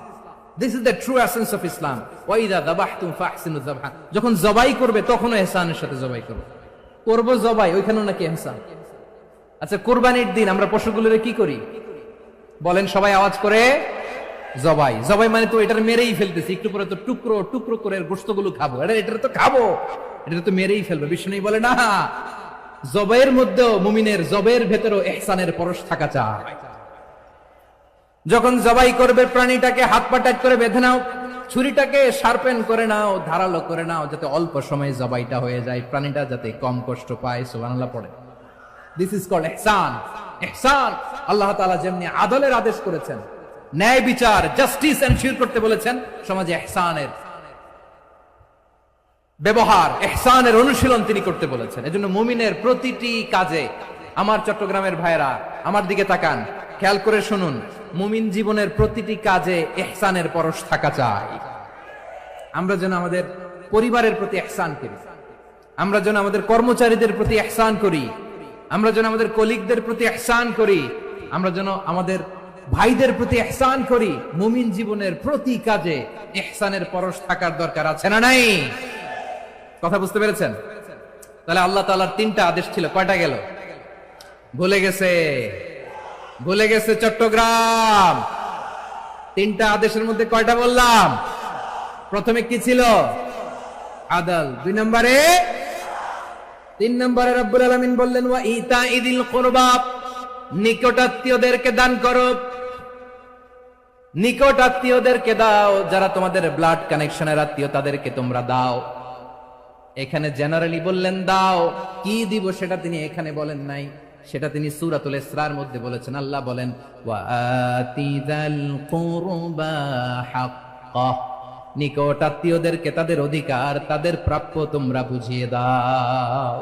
This is the true essence of Islam. ওয়াইদা যাবাহতুম ফাহসিনু যাবহা, যখন জবাই করবে তখনও ইহসানের সাথে জবাই করবে। করব জবাই, ওইখানেও নাকি ইহসান। আচ্ছা, কুরবানির দিন আমরা পশুগুলোরে কি করি বলেন সবাই আওয়াজ করে? জবাই। জবাই মানে তো এটার মেরেই ফেলতেছি, একটু পরে তো টুকরো টুকরো করে গোশতগুলো খাবো, এটা তো খাবো, এটা তো মেরেই ফেলবে। বিষ্ণু বলে না, জবাইয়ের মধ্যেও মুমিনের জবের ভেতরেও ইহসানের পরশ থাকা চায়। যখন জবাই করবে প্রাণীটাকে হাত পা টাইট করে বেঁধে নাও, ছুরিটাকে শার্পেন করে নাও, ধারালো করে নাও, যাতে অল্প সময়ে জবাইটা হয়ে যায়, প্রাণীটা যাতে কম কষ্ট পায়। সুবহানাল্লাহ পড়ে। দিস ইজ কল্ড ইহসান। ইহসান আল্লাহ তাআলা যেমনি আদলের আদেশ করেছেন, ন্যায় বিচার জাস্টিস এনশিওর করতে বলেছেন, সমাজে ইহসানের ব্যবহার, ইহসানের অনুশীলন তিনি করতে বলেছেন। এজন্য মুমিনের প্রতিটি কাজে, আমার চট্টগ্রামের ভাইরা আমার দিকে তাকান, খেয়াল করে শুনুন, মুমিন জীবনের প্রতিটি কাজে ইহসানের পরশ থাকা চাই। আমরা যেন আমাদের পরিবারের প্রতি ইহসান করি, আমরা যেন আমাদের কর্মচারীদের প্রতি ইহসান করি, আমরা যেন আমাদের কলিগদের প্রতি ইহসান করি, আমরা যেন আমাদের ভাইদের প্রতি ইহসান করি। মুমিন জীবনের প্রতি কাজে ইহসানের পরশ থাকার দরকার আছে না নাই? কথা বুঝতে পেরেছেন? তাহলে আল্লাহ তাআলার তিনটা আদেশ ছিল, কয়টা গেল? ভুলে গেছে, ভুলে গেছে চট্টগ্রাম। তিনটা আদেশের মধ্যে কয়টা বললাম? প্রথমে কি ছিল? আদল। 2 নম্বরে, 3 নম্বরে রব্বুল আলামিন বললেন ওয়া ইতাইদিল কুরবা, নিকটাত্মীয়দেরকে দান করো, নিকটাত্মীয়দেরকে দাও, যারা তোমাদের ব্লাড কানেকশনের আত্মীয় তাদেরকে তোমরা দাও। এখানে জেনারেলি বললেন দাও, কি দিব সেটা তিনি এখানে বলেন নাই, সেটা তিনি সূরাতুল ইসরার মধ্যে বলেছেন। আল্লাহ বলেন ওয়া আতিযাল কুরবা হাক্কাহ, নিকটাত্মীয়দেরকে তাদের অধিকার, তাদের প্রাপ্য তোমরা বুঝিয়ে দাও।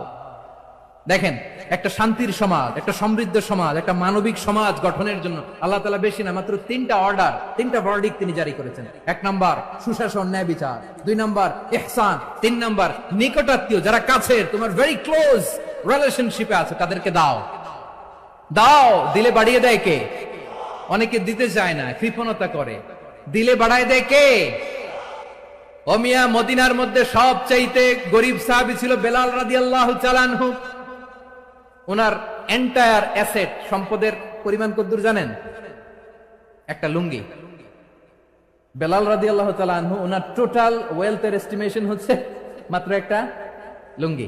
দেখেন, একটা শান্তির সমাজ, একটা সমৃদ্ধ সমাজ, একটা মানবিক সমাজ গঠনের জন্য আল্লাহ তাআলা বেশি না, মাত্র 3টা অর্ডার, 3টা ভার্ডিক্ট তিনি জারি করেছেন। 1 নাম্বার সুশাসন, ন্যায় বিচার। 2 নাম্বার ইহসান। 3 নাম্বার নিকটাত্মীয়, যারা কাছের, তোমার ভেরি ক্লোজ রিলেশনশিপে আছে, তাদেরকে দাও। দাও, দিলে বাড়িয়ে দেয় কে? অনেকে দিতে চায় না, কৃপণতা করে। দিলে বাড়ায় দেয় কে? ও মিয়া, মদিনার মধ্যে সবচাইতে গরিব সাহাবী ছিল বেলাল রাদিয়াল্লাহু তাআলা আনহু। ওনার এন্টায়ার অ্যাসেট, সম্পদের পরিমাণ কতদূর জানেন? একটা লুঙ্গি। বেলাল রাদিয়াল্লাহু তাআলা আনহু, ওনার টোটাল ওয়েলথের এস্টিমেশন হচ্ছে মাত্র একটা লুঙ্গি।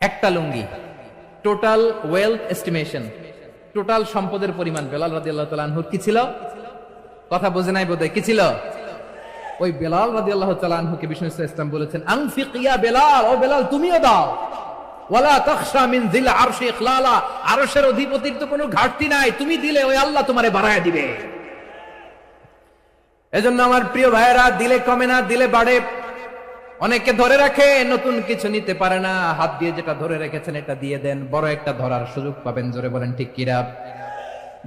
একটা লুঙ্গি, টোটাল ওয়েলথ এস্টিমেশন, টোটাল সম্পদের পরিমাণ বেলাল রাদিয়াল্লাহু তাআলা আনহুর কি ছিল? কথা বোঝে নাই বোধহয়, কি ছিল? ওই বেলাল রাদিয়াল্লাহু তাআলা আনহুকে বিষ্ণু ইসলাম বলেছেন, আনফিক ইয়া বেলাল, ও বেলাল তুমিও দাও। ওয়ালা তাখশা মিন যিল আরশি ইখলালা, আরশের অধিপতির তো কোনো ঘাটতি নাই, তুমি দিলে ওই আল্লাহ তোমারে বাড়ায় দিবে। এজন্য আমার প্রিয় ভাইয়েরা, দিলে কমে না, দিলে বাড়ে। অনেকে ধরে রাখে, নতুন কিছু নিতে পারে না, হাত দিয়ে যেটা ধরে রেখেছেন এটা দিয়ে দেন, বড় একটা ধরার সুযোগ পাবেন। জোরে বলেন ঠিক কিনা?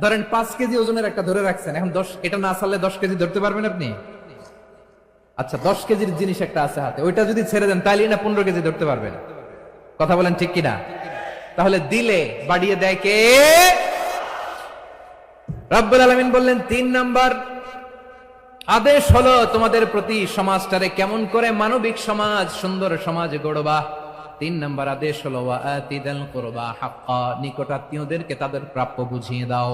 ধরেন 5 কেজি ওজনের একটা ধরে রাখছেন, এখন 10, এটা না ছাড়লে 10 কেজি ধরতে পারবেন আপনি? আচ্ছা, 10 কেজির জিনিস একটা আছে হাতে, ওইটা যদি ছেড়ে দেন তাহলে না 15 কেজি ধরতে পারবেন। কথা বলেন ঠিক কিনা? তাহলে দিলে বাড়িয়ে দেয় কে? রব্বুল আলামিন বললেন 3 নাম্বার আদেশ হলো তোমাদের প্রতি সমাজটারে কেমন করে মানবিক সমাজ, সুন্দর সমাজ গড়বা। 3 নাম্বার আদেশ হলো ওয়া আতিদাল কুরবা হাক্কা, নিকটাত্মীয়দেরকে তাদের প্রাপ্য বুঝিয়ে দাও।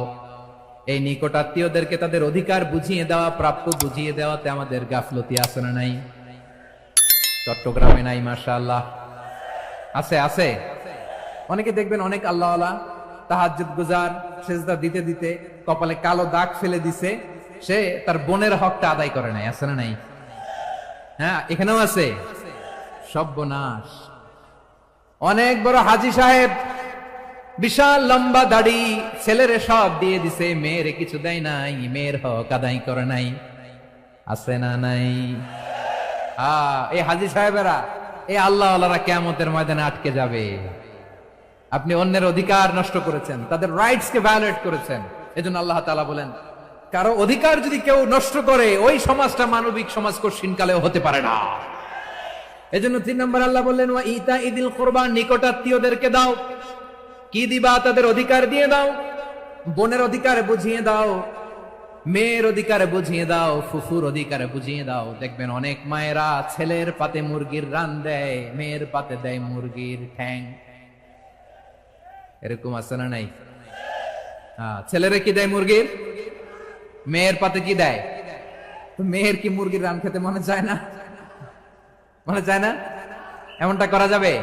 এই নিকটাত্মীয়দেরকে তাদের অধিকার বুঝিয়ে দেওয়া, প্রাপ্য বুঝিয়ে দেওয়াতে আমাদের গাফলতি আছে না নাই? চট্টগ্রামে নাই? মাশাআল্লাহ আছে, আছে। অনেকে দেখবেন অনেক আল্লাহওয়ালা, তাহাজ্জুদ গুজার, সেজদা দিতে দিতে কপালে কালো দাগ ফেলে দিছে, সে তার বোনের হকটা আদায় করে নাই। আছে না নাই? হ্যাঁ, এখানেও আছে। সর্বনাশ। অনেক বড় হাজী সাহেব, বিশাল লম্বা দাড়ি, ছেলেরে সব দিয়ে দিছে, মেয়েরে কিছু দেয় নাই, মেয়ের হক আদায় করে নাই। আছে না নাই? এই হাজী সাহেবেরা, এই আল্লাহওয়ালারা কিয়ামতের ময়দানে আটকে যাবে। আপনি অন্যের অধিকার নষ্ট করেছেন, তাদের রাইটস কে ভায়োলেট করেছেন। এজন্য আল্লাহ তাআলা বলেন, কারো অধিকার যদি কেউ নষ্ট করে, ওই সমাজটা মানবিক সমাজ কঠিনকালেও হতে পারে না। এজন্য 3 নম্বর আল্লাহ বললেন ওয়া ইতাইদিল কুরবা, নিকটাত্মীয়দেরকে দাও। কি দিবা? তাদের অধিকার দিয়ে দাও, বোনের অধিকার বুঝিয়ে দাও, মেয়ের অধিকারে বুঝিয়ে দাও, ফুফুর অধিকারে বুঝিয়ে দাও। দেখবেন অনেক মায়েরা ছেলের পাতে মুরগির রান দেয়, মেয়ের পাতে দেয় মুরগির ঠ্যাং। এরকম আছে না নাই? ছেলেরা কি দেয় মুরগির, মেয়ের পাতে কি দেয়? তো মেয়ের কি মুরগির রান খেতে মনে চায় না? মনে চায় না? এমনটা করা যাবে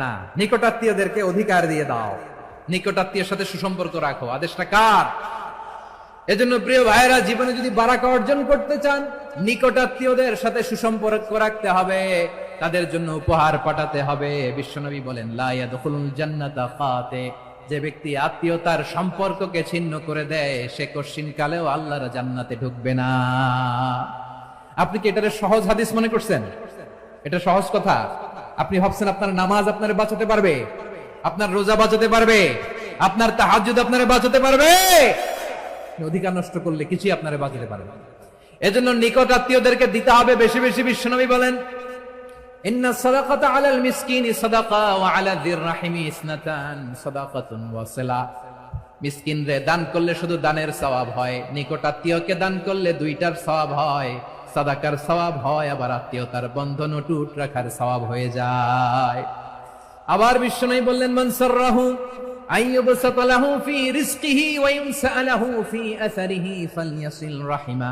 না। নিকটাত্মীয়দেরকে অধিকার দিয়ে দাও, নিকটাত্মীয়ের সাথে সুসম্পর্ক রাখো। আদেশটা কার? এজন্য প্রিয় ভাইয়েরা, জীবনে যদি বারাকা অর্জন করতে চান, নিকটাত্মীয়দের সাথে সুসম্পর্ক রাখতে হবে, তাদের জন্য উপহার পাঠাতে হবে। বিশ্বনবী বলেন, লা ইয়াদখুলুল জান্নাতা কাতে, যে ব্যক্তি আত্মীয়তার সম্পর্ককে ছিন্ন করে দেয়, সে কশিনকালেও আল্লাহর জান্নাতে ঢুকবে না। আপনি কি এটারে সহজ হাদিস মনে করছেন? এটা সহজ কথা। আপনি ভাবছেন আপনার নামাজ আপনারে বাঁচাতে পারবে, আপনার রোজা বাঁচাতে পারবে, আপনার তাহাজ্জুদ আপনারে বাঁচাতে পারবে? অধিকার নষ্ট করলে কিছুই আপনারে বাঁচাতে পারবে না। এজন্য নিকট আত্মীয়দেরকে দিতে হবে বেশি বেশি। বিশ্বনবী বলেন, ইন্না সাদাকাতা আলাল মিসকিনি সাদাকা ওয়া আলা যির রাহিমি ইসনাতান সাদাকাতুন ওয়া সিলা। মিসকিনরে দান করলে শুধু দানের সওয়াব হয়, নিকট আত্মীয়কে দান করলে দুইটার সওয়াব হয়, সাদাকার সওয়াব হয়, আবার আত্মীয়তার বন্ধন অটুট রাখার সওয়াব হয়ে যায়। আবার বিশ্বনবী বললেন, মান সাররাহু আইয়ুবসাতা লাহু ফি রিজকিহি ওয়া ইউনসা লাহু ফি আসারিহি ফালইয়াসিল রাহিমা।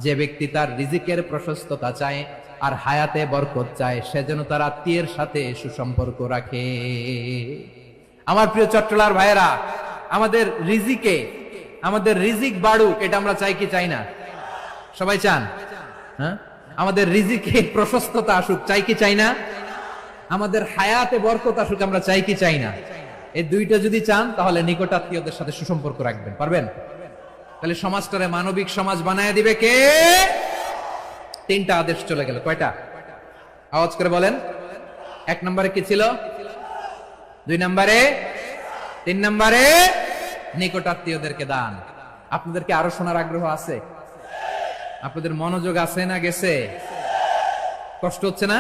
যে ব্যক্তি তার রিজিকের প্রশস্ততা চায় আর হায়াতে বরকত চায়, সে যেন তার আত্মীয়ের সাথে সুসম্পর্ক রাখে। আমার প্রিয় চট্টলার ভাইয়েরা, আমাদের রিজিক বাড়ুক, এটা আমরা চাই কি চাই না? সবাই চান? হ্যাঁ, আমাদের রিজিকে প্রশস্ততা আসুক, চাই কি চাই না? আমাদের হায়াতে বরকত আসুক, আমরা চাই কি চাই না? এই দুইটা যদি চান, তাহলে নিকট আত্মীয়দের সাথে সুসম্পর্ক রাখবেন। পারবেন? তাহলে সমাজটারে মানবিক সমাজ বানায় দিবে কে? তিনটা আদেশ চলে গেল। কয়টা? আওয়াজ করে বলেন। 1 নম্বরে কি ছিল? 2 নম্বরে, 3 নম্বরে নিকট আত্মীয়দেরকে দান। আপনাদেরকে আরো শোনার আগ্রহ আছে? আপনাদের মনোযোগ আছে না গেছে? কষ্ট হচ্ছে না?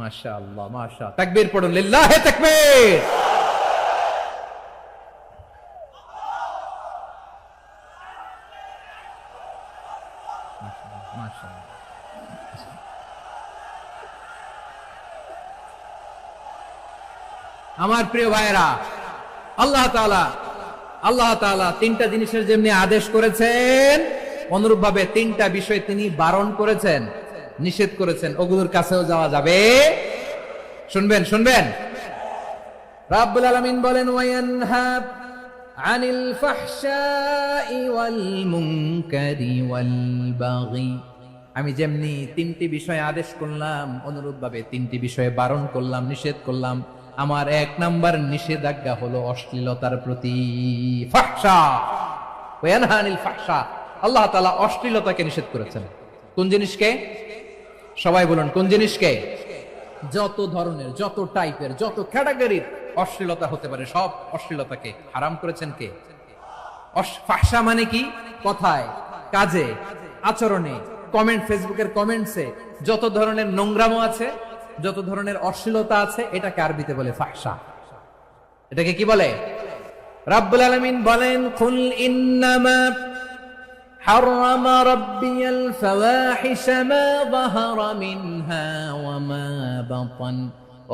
মাশাআল্লাহ, মাশাআল্লাহ। তাকবীর পড়ুন, লিল্লাহি তাকবীর। আমার প্রিয় ভাইয়েরা, আল্লাহ তাআলা তিনটা জিনিসের যেমনি আদেশ করেছেন, অনুরূপ ভাবে তিনটা বিষয় তিনি বারণ করেছেন, নিষেধ করেছেন। ওগুলোর কাছেও যাওয়া যাবে। শুনবেন। রাব্বুল আলামিন বলেন, ওয়ায়ানহা আনিল ফাহশাই ওয়াল মুনকারি ওয়াল বাগি। আমি যেমনি তিনটি বিষয় আদেশ করলাম, অনুরূপ ভাবে তিনটি বিষয়ে বারণ করলাম, নিষেধ করলাম। আমার 1 নাম্বার নিষেধাজ্ঞা হলো অশ্লীলতার প্রতি। ফাহশা, ওয়ায়ানহা আনিল ফাহশা। আল্লাহ তাআলা অশ্লীলতাকে নিষেধ করেছেন। কোন জিনিসকে? সবাই বলুন, কোন জিনিসকে? যত ধরনের, যত টাইপের, যত ক্যাটাগরির অশ্লীলতা হতে পারে, সব অশ্লীলতাকে হারাম করেছেন কে? ফাহশা মানে কি? কথায়, কাজে, আচরণে, কমেন্ট, ফেসবুকের কমেন্টসে যত ধরনের নোংরামো আছে, যত ধরনের অশ্লীলতা আছে, এটাকে আরবিতে বলে ফাহশা। এটাকে কি বলে? রাব্বুল আলামিন বলেন, কুল ইন্নামা حرم ربي الفواحش ما ظهر منها وما بطن।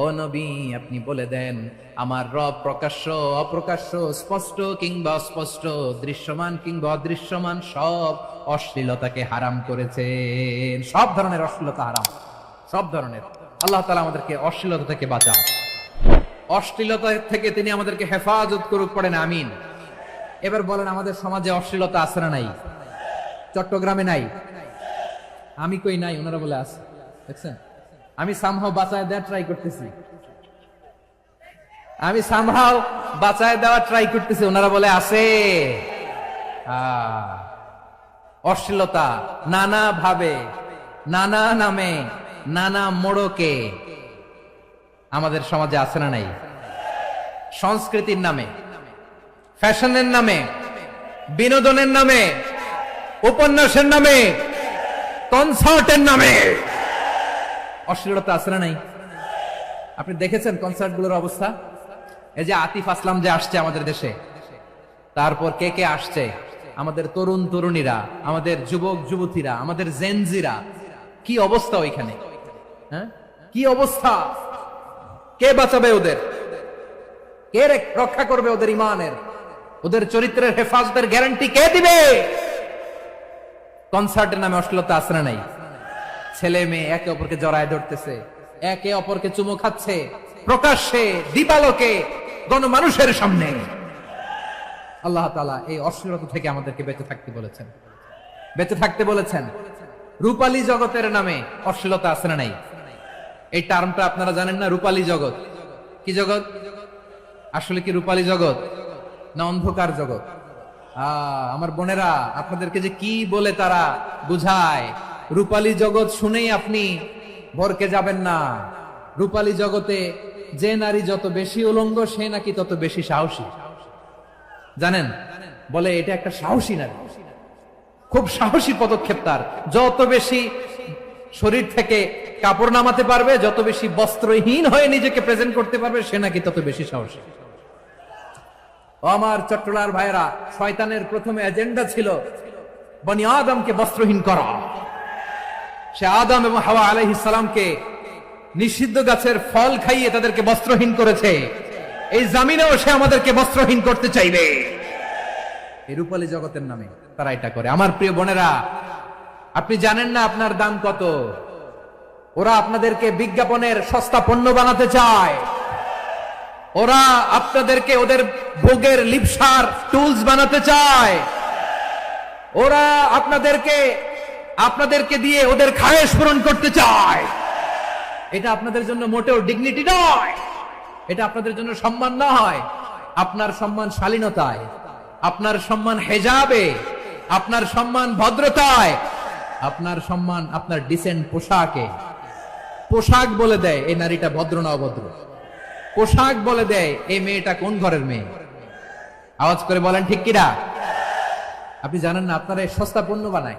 ও নবী, আপনি বলে দেন, আমার রব প্রকাশ্য, অপ্রকাশ্য, স্পষ্ট কিংবা অস্পষ্ট, দৃশ্যমান কিংবা অদৃশ্যমান সব অশ্লীলতাকে হারাম করেছেন। সব ধরনের অশ্লীলতা হারাম, সব ধরনের। আল্লাহ তাআলা আমাদেরকে অশ্লীলতা থেকে বাঁচান, অশ্লীলতা থেকে তিনি আমাদেরকে হেফাজত করুক। পড়েন আমিন। এবার বলেন, আমাদের সমাজে অশ্লীলতা আছে না নাই? চট্টগ্রামে নাই? আমি কই নাই, ওনারা বলে আছে। দেখছেন, আমি সামহাও বাঁচায় দেওয়া ট্রাই করতেছি, ওনারা বলে আছে। অশ্লীলতা নানা ভাবে, নানা নামে, নানা মোড়কে আমাদের সমাজে আছে না নাই? সংস্কৃতির নামে, ফ্যাশনের নামে, বিনোদনের নামে, উপন্যাসের নামে, কনসার্টের নামে অশ্লীলতা আছে না নাই? আপনি দেখেছেন কনসার্ট গুলোর অবস্থা? এই যে আতিফ আসলাম যে আসছে আমাদের দেশে, তারপর কে কে আসছে? আমাদের তরুণ তরুণীরা, আমাদের যুবক যুবতীরা, আমাদের জেনজিরা, কি অবস্থা ওইখানে? হ্যাঁ, কি অবস্থা? কে বাঁচাবে ওদের? কে রক্ষা করবে ওদের ইমানের, ওদের চরিত্রের হেফাজতের গ্যারান্টি কে দিবে? কনসার্টের নামে অশ্লীলতা আছে না নাই? ছেলে মেয়ে একে অপরকে জড়ায় ধরতেছে, একে অপরকে চুমু খাচ্ছে প্রকাশ্যে, দিবালোকে, গণমানুষের সামনে। আল্লাহ তাআলা এই অশ্লীলতা থেকে আমাদেরকে বেঁচে থাকতে বলেছেন, বেঁচে থাকতে বলেছেন। রূপালী জগতের নামে অশ্লীলতা আছে না নাই? এই টার্মটা আপনারা জানেন না? রূপালী জগৎ কি জগৎ? আসলে কি রূপালী জগৎ না অন্ধকার জগৎ? আমার বোনেরা, আপনাদেরকে যে কি বলে তারা বুঝায়, রূপালী জগৎ শুনেই আপনি ভরকে যাবেন না। রূপালী জগতে যে নারী যত বেশি উলঙ্গ, সে নাকি তত বেশি সাহসী। জানেন, বলে এটা একটা সাহসী নারী, খুব সাহসী পদক্ষেপ তার। যত বেশি শরীর থেকে কাপড় নামাতে পারবে, যত বেশি বস্ত্রহীন হয়ে নিজেকে প্রেজেন্ট করতে পারবে, সে নাকি তত বেশি সাহসী। আমার চট্টলার ভাইয়েরা, শয়তানের প্রথমে এজেন্ডা ছিল বনি আদমকে বস্ত্রহীন করা। সে আদম এবং হাওয়া আলাইহিস সালামকে নিষিদ্ধ গাছের ফল খাইয়ে তাদেরকে বস্ত্রহীন করেছে। এই জামিনেও সে আমাদেরকে বস্ত্রহীন করতে চাইবে। এই রূপালী জগতের নামে তারা এটা করে। আমার প্রিয় বোনেরা, আপনি জানেন না আপনার দাম কত? ওরা আপনাদেরকে বিজ্ঞাপনের সস্তা পণ্য বানাতে চায়। ওরা আপনাদেরকে ওদের ভোগের লিপসার টুলস বানাতে চায়। ওরা আপনাদেরকে দিয়ে ওদের খায়েশ পূরণ করতে চায়। এটা আপনাদের জন্য মোটেও ডিগনিটি নয়, এটা আপনাদের জন্য সম্মান নয়। আপনার সম্মান শালীনতায়, আপনার সম্মান হেজাবে, আপনার সম্মান ভদ্রতায়, আপনার সম্মান আপনার ডিসেন্ট পোশাকে। পোশাক বলে দেয় এই নারীটা ভদ্র না অভদ্র। পোশাক বলে দেয় এই মেয়েটা কোন ঘরের মেয়ে। আওয়াজ করে বলেন ঠিক কিনা? আপনি জানেন না, আপনারা এই সস্তা পণ্য বানায়,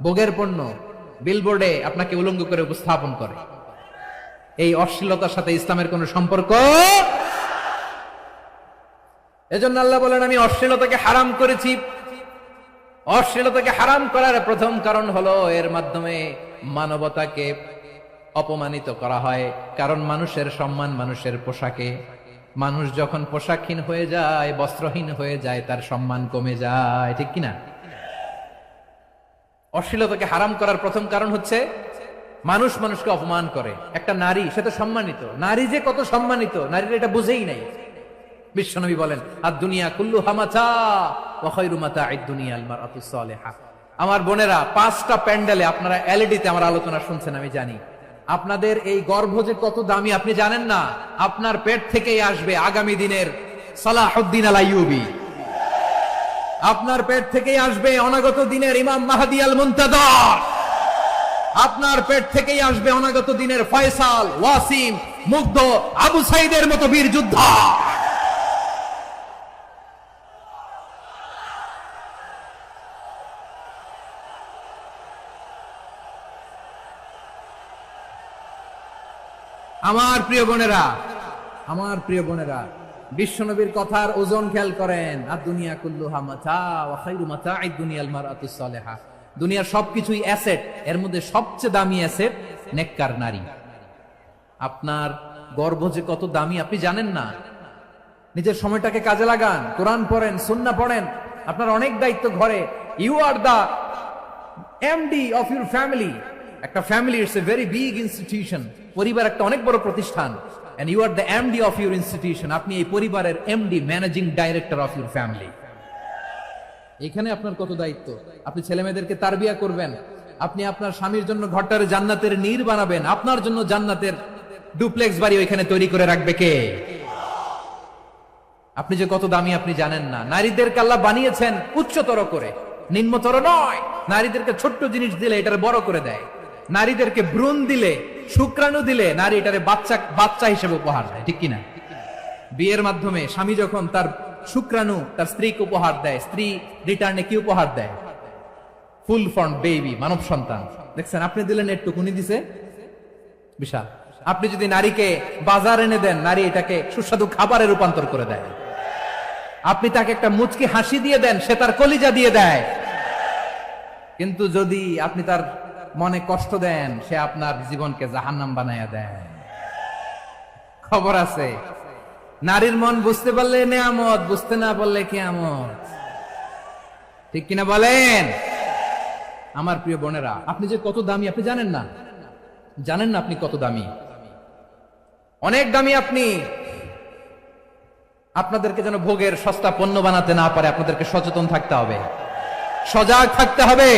ভোগের পণ্য, বিলবোর্ডে আপনাকে উলঙ্গ করে উপস্থাপন করে। এই অশ্লীলতার সাথে ইসলামের কোন সম্পর্ক। এজন্য আল্লাহ বলেন, আমি অশ্লীলতাকে হারাম করেছি। অশ্লীলতাকে হারাম করার প্রথম কারণ হলো এর মাধ্যমে মানবতাকে অপমানিত করা হয়। কারণ মানুষের সম্মান মানুষের পোশাকে। মানুষ যখন পোশাকহীন হয়ে যায়, বস্ত্রহীন হয়ে যায়, তার সম্মান কমে যায়, ঠিক কিনা? অশ্লীলতাকে হারাম করার প্রথম কারণ হচ্ছে মানুষ মানুষকে অপমান করে। একটা নারী, সে তো সম্মানিত, নারী যে কত সম্মানিত নারীরা এটা বুঝেই নাই। বিশ্বনবী বলেন, আদ-দুনিয়া কুল্লুহা মাতা ওয়া খায়রু মাতা'আদ দুনিয়া আল মারআতুস সালিহা। আমার বোনেরা, 5টা প্যান্ডেলে আপনারা এলইডিতে আমার আলোচনা শুনছেন, আমি জানি। আপনাদের এই গর্ভ যে কত দামি আপনি জানেন না। আপনার পেট থেকেই আসবে আগামী দিনের সালাহুদ্দিন আল আইয়ুবী। আপনার পেট থেকেই আসবে অনাগত দিনের ইমাম মাহদী আল মুনতাযর। আপনার পেট থেকেই আসবে অনাগত দিনের ফয়সাল, ওয়াসিম, মুগ্ধ, আবু সাইদের মতো বীর যোদ্ধা। আমার প্রিয় বোনেরা, আমার প্রিয় বোনেরা, বিশ্বনবীর কথার ওজন খেয়াল করেন। আদ-দুনিয়া কুল্লুহা মাতা ওয়া খায়রু মাতা'আদ দুনিয়া আল মারআতুস সালিহা। দুনিয়ার সবকিছুই অ্যাসেট, এর মধ্যে সবচেয়ে দামি অ্যাসেট নেককার নারী। আপনার গর্ভ যে কত দামি আপনি জানেন না। নিজের সময়টাকে কাজে লাগান, কোরআন পড়েন, সুন্নাহ পড়েন। আপনার অনেক দায়িত্ব ঘরে। You are the MD of your family. একটা family it's a very big institution. পরিবার একটা অনেক বড় প্রতিষ্ঠান। and you are the MD of your institution. আপনি এই পরিবারের MD, managing director of your family. এখানে আপনার কত দায়িত্ব। আপনি ছেলে মেয়েদেরকে তারবিয়া করবেন, আপনি আপনার স্বামীর জন্য ঘরটার জান্নাতের নীড় বানাবেন, আপনার জন্য জান্নাতের ডুপ্লেক্স বাড়ি ওইখানে তৈরি করে রাখবে কে? আপনি যে কত দামি আপনি জানেন না। নারীদেরকে আল্লাহ বানিয়েছেন উচ্চতর করে, নিম্নতর নয়। নারীদেরকে ছোট্ট জিনিস দিলে এটারে বড় করে দেয়। নারীদেরকে ভ্রূণ দিলে, শুক্রাণু দিলে নারী এটারে বাচ্চা হিসেবে উপহার দেয়, ঠিক কিনা? বিয়ের মাধ্যমে স্বামী যখন তার শুক্রাণু তার স্ত্রীকে উপহার দেয়, স্ত্রী রিটার্নে কি উপহার দেয়? ফুল ফর্ম বেবি, মানব সন্তান। দেখছেন, আপনি দিলেন একটুকুনি, দিছে বিশাল। আপনি যদি নারীকে বাজার এনে দেন, নারী এটাকে সুস্বাদু খাবারে রূপান্তর করে দেয়। আপনি তাকে একটা মুচকি হাসি দিয়ে দেন, সে তার কলিজা দিয়ে দেয়। কিন্তু যদি আপনি তার মনে কষ্ট দেন, সে আপনার জীবনকে জাহান্নাম বানায়া দেয়। খবর আছে, নারীর মন বুঝতে পারলে নেয়ামত, বুঝতে না পারলে কিয়ামত। ঠিক কিনা বলেন? আমার প্রিয় বোনেরা, আপনি যে কত দামি আপনি জানেন না, জানেন না আপনি কত দামি, অনেক দামি আপনি। আপনাদেরকে যেন ভোগের সস্তা পণ্য বানাতে না পারে, আপনাদেরকে সচেতন থাকতে হবে, সজাগ থাকতে হবে,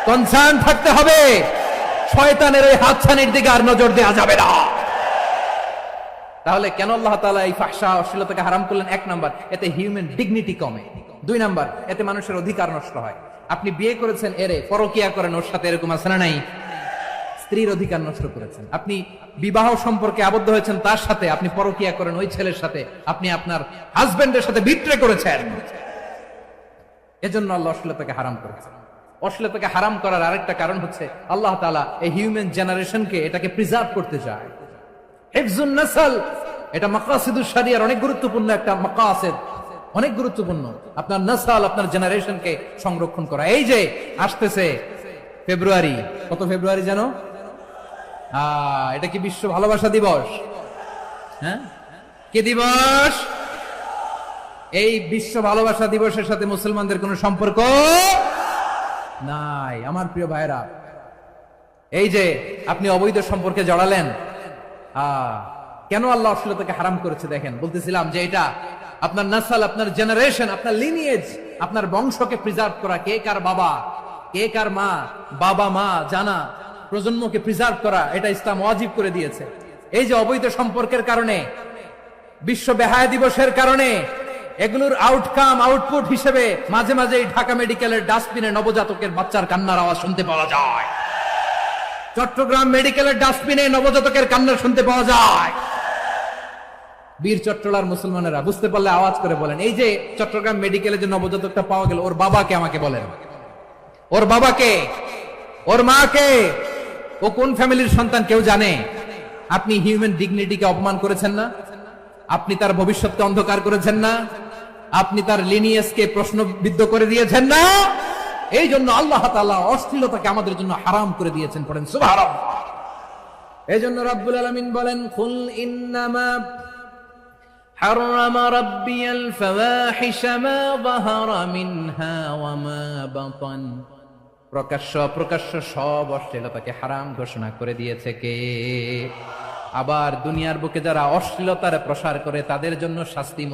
কনসার্ন থাকতে হবে। শয়তানের ওই হাতছানির দিকে আর নজর দেওয়া যাবে না। তাহলে কেন আল্লাহ তাআলা এই ফাহশা অশ্লীলতাকে হারাম করলেন? এক নাম্বার, এতে হিউম্যান ডিগনিটি কমে। দুই নাম্বার, এতে মানুষের অধিকার নষ্ট হয়। আপনি বিয়ে করেছেন, এরে পরকিয়া করেন, ওর সাথে এরকম আছে না নাই? স্ত্রীর অধিকার নষ্ট করেছেন। আপনি বিবাহ সম্পর্কে আবদ্ধ হয়েছেন তার সাথে, আপনি পরকিয়া করেন ওই ছেলের সাথে, আপনি আপনার হাজবেন্ডের সাথে বিট্রে করেছেন। এজন্য আল্লাহ অশ্লীলতাকে হারাম করেছেন। অশ্লীলতাকে হারাম করার আরেকটা কারণ হচ্ছে আল্লাহ তাআলা এই হিউম্যান জেনারেশনকে, এটাকে প্রিজার্ভ করতে চায়। হিফজুন নাসল, এটা মাকাসিদুশ শরিয়ার অনেক গুরুত্বপূর্ণ একটা মাকাসিদ, অনেক গুরুত্বপূর্ণ। আপনার নাসল, আপনার জেনারেশনকে সংরক্ষণ করা। এই যে আসতেছে ফেব্রুয়ারি, কত ফেব্রুয়ারি জানো? এটা কি বিশ্ব ভালোবাসা দিবস? হ্যাঁ, কি দিবস? এই বিশ্ব ভালোবাসা দিবসের সাথে মুসলমানদের কোনো সম্পর্ক নাই। আমার প্রিয় ভাইরা, এই যে আপনি অবৈধ সম্পর্কে জড়ালেন, কেন আল্লাহ অশ্লীলতাকে হারাম করেছে দেখেন। বলতেছিলাম যে এটা আপনার নাসল, আপনার জেনারেশন, আপনার লিনিয়েজ, আপনার বংশকে প্রিজার্ভ করা। কে কার বাবা, কে কার মা, বাবা মা জানা, প্রজন্মকে প্রিজার্ভ করা, এটা ইসলাম ওয়াজিব করে দিয়েছে। এই যে অবৈধ সম্পর্কের কারণে, বিশ্ব বেহায়া দিবসের কারণে, এগুলোর আউটকাম, আউটপুট হিসেবে মাঝে মাঝে ঢাকা মেডিকেলের ডাস্টবিনে নবজাতকের বাচ্চার কান্নার আওয়াজ শুনতে পাওয়া যায়। চট্টগ্রাম মেডিকেলের ডাস্টবিনে নবজাতকের কান্না শুনতে পাওয়া যায়। বীর চট্টলার মুসলমানেরা বুঝতে পারলে আওয়াজ করে বলেন, এই যে চট্টগ্রাম মেডিকেলে যে নবজাতকটা পাওয়া গেল, ওর বাবাকে আমাকে বলেন, ওর বাবাকে, ওর মাকে, ও কোন ফ্যামিলির সন্তান কেউ জানে? আপনি হিউম্যান ডিগনিটিকে অপমান করেছেন না? আপনি তার ভবিষ্যৎকে অন্ধকার করেছেন না? আপনি তার লিনিয়েজকে প্রশ্নবিদ্ধ করে দিয়েছেন না? এই জন্য আল্লাহ তাআলা অশ্লীলতাকে আমাদের জন্য হারাম করে দিয়েছেন। পড়েন সুবহানাল্লাহ। এই জন্য রাব্বুল আলামিন বলেন, কুল ইন্নামা হারামা রাব্বিয়াল ফাওয়াহিশা মা যাহারা মিনহা ওয়া মা বাতান। প্রকাশ্য অপ্রকাশ্য সব অশ্লীলতাকে হারাম ঘোষণা করে দিয়েছে কে? আবার দুনিয়ার বুকে যারা অশ্লীলতার প্রসার করে তাদের জন্য শাস্তি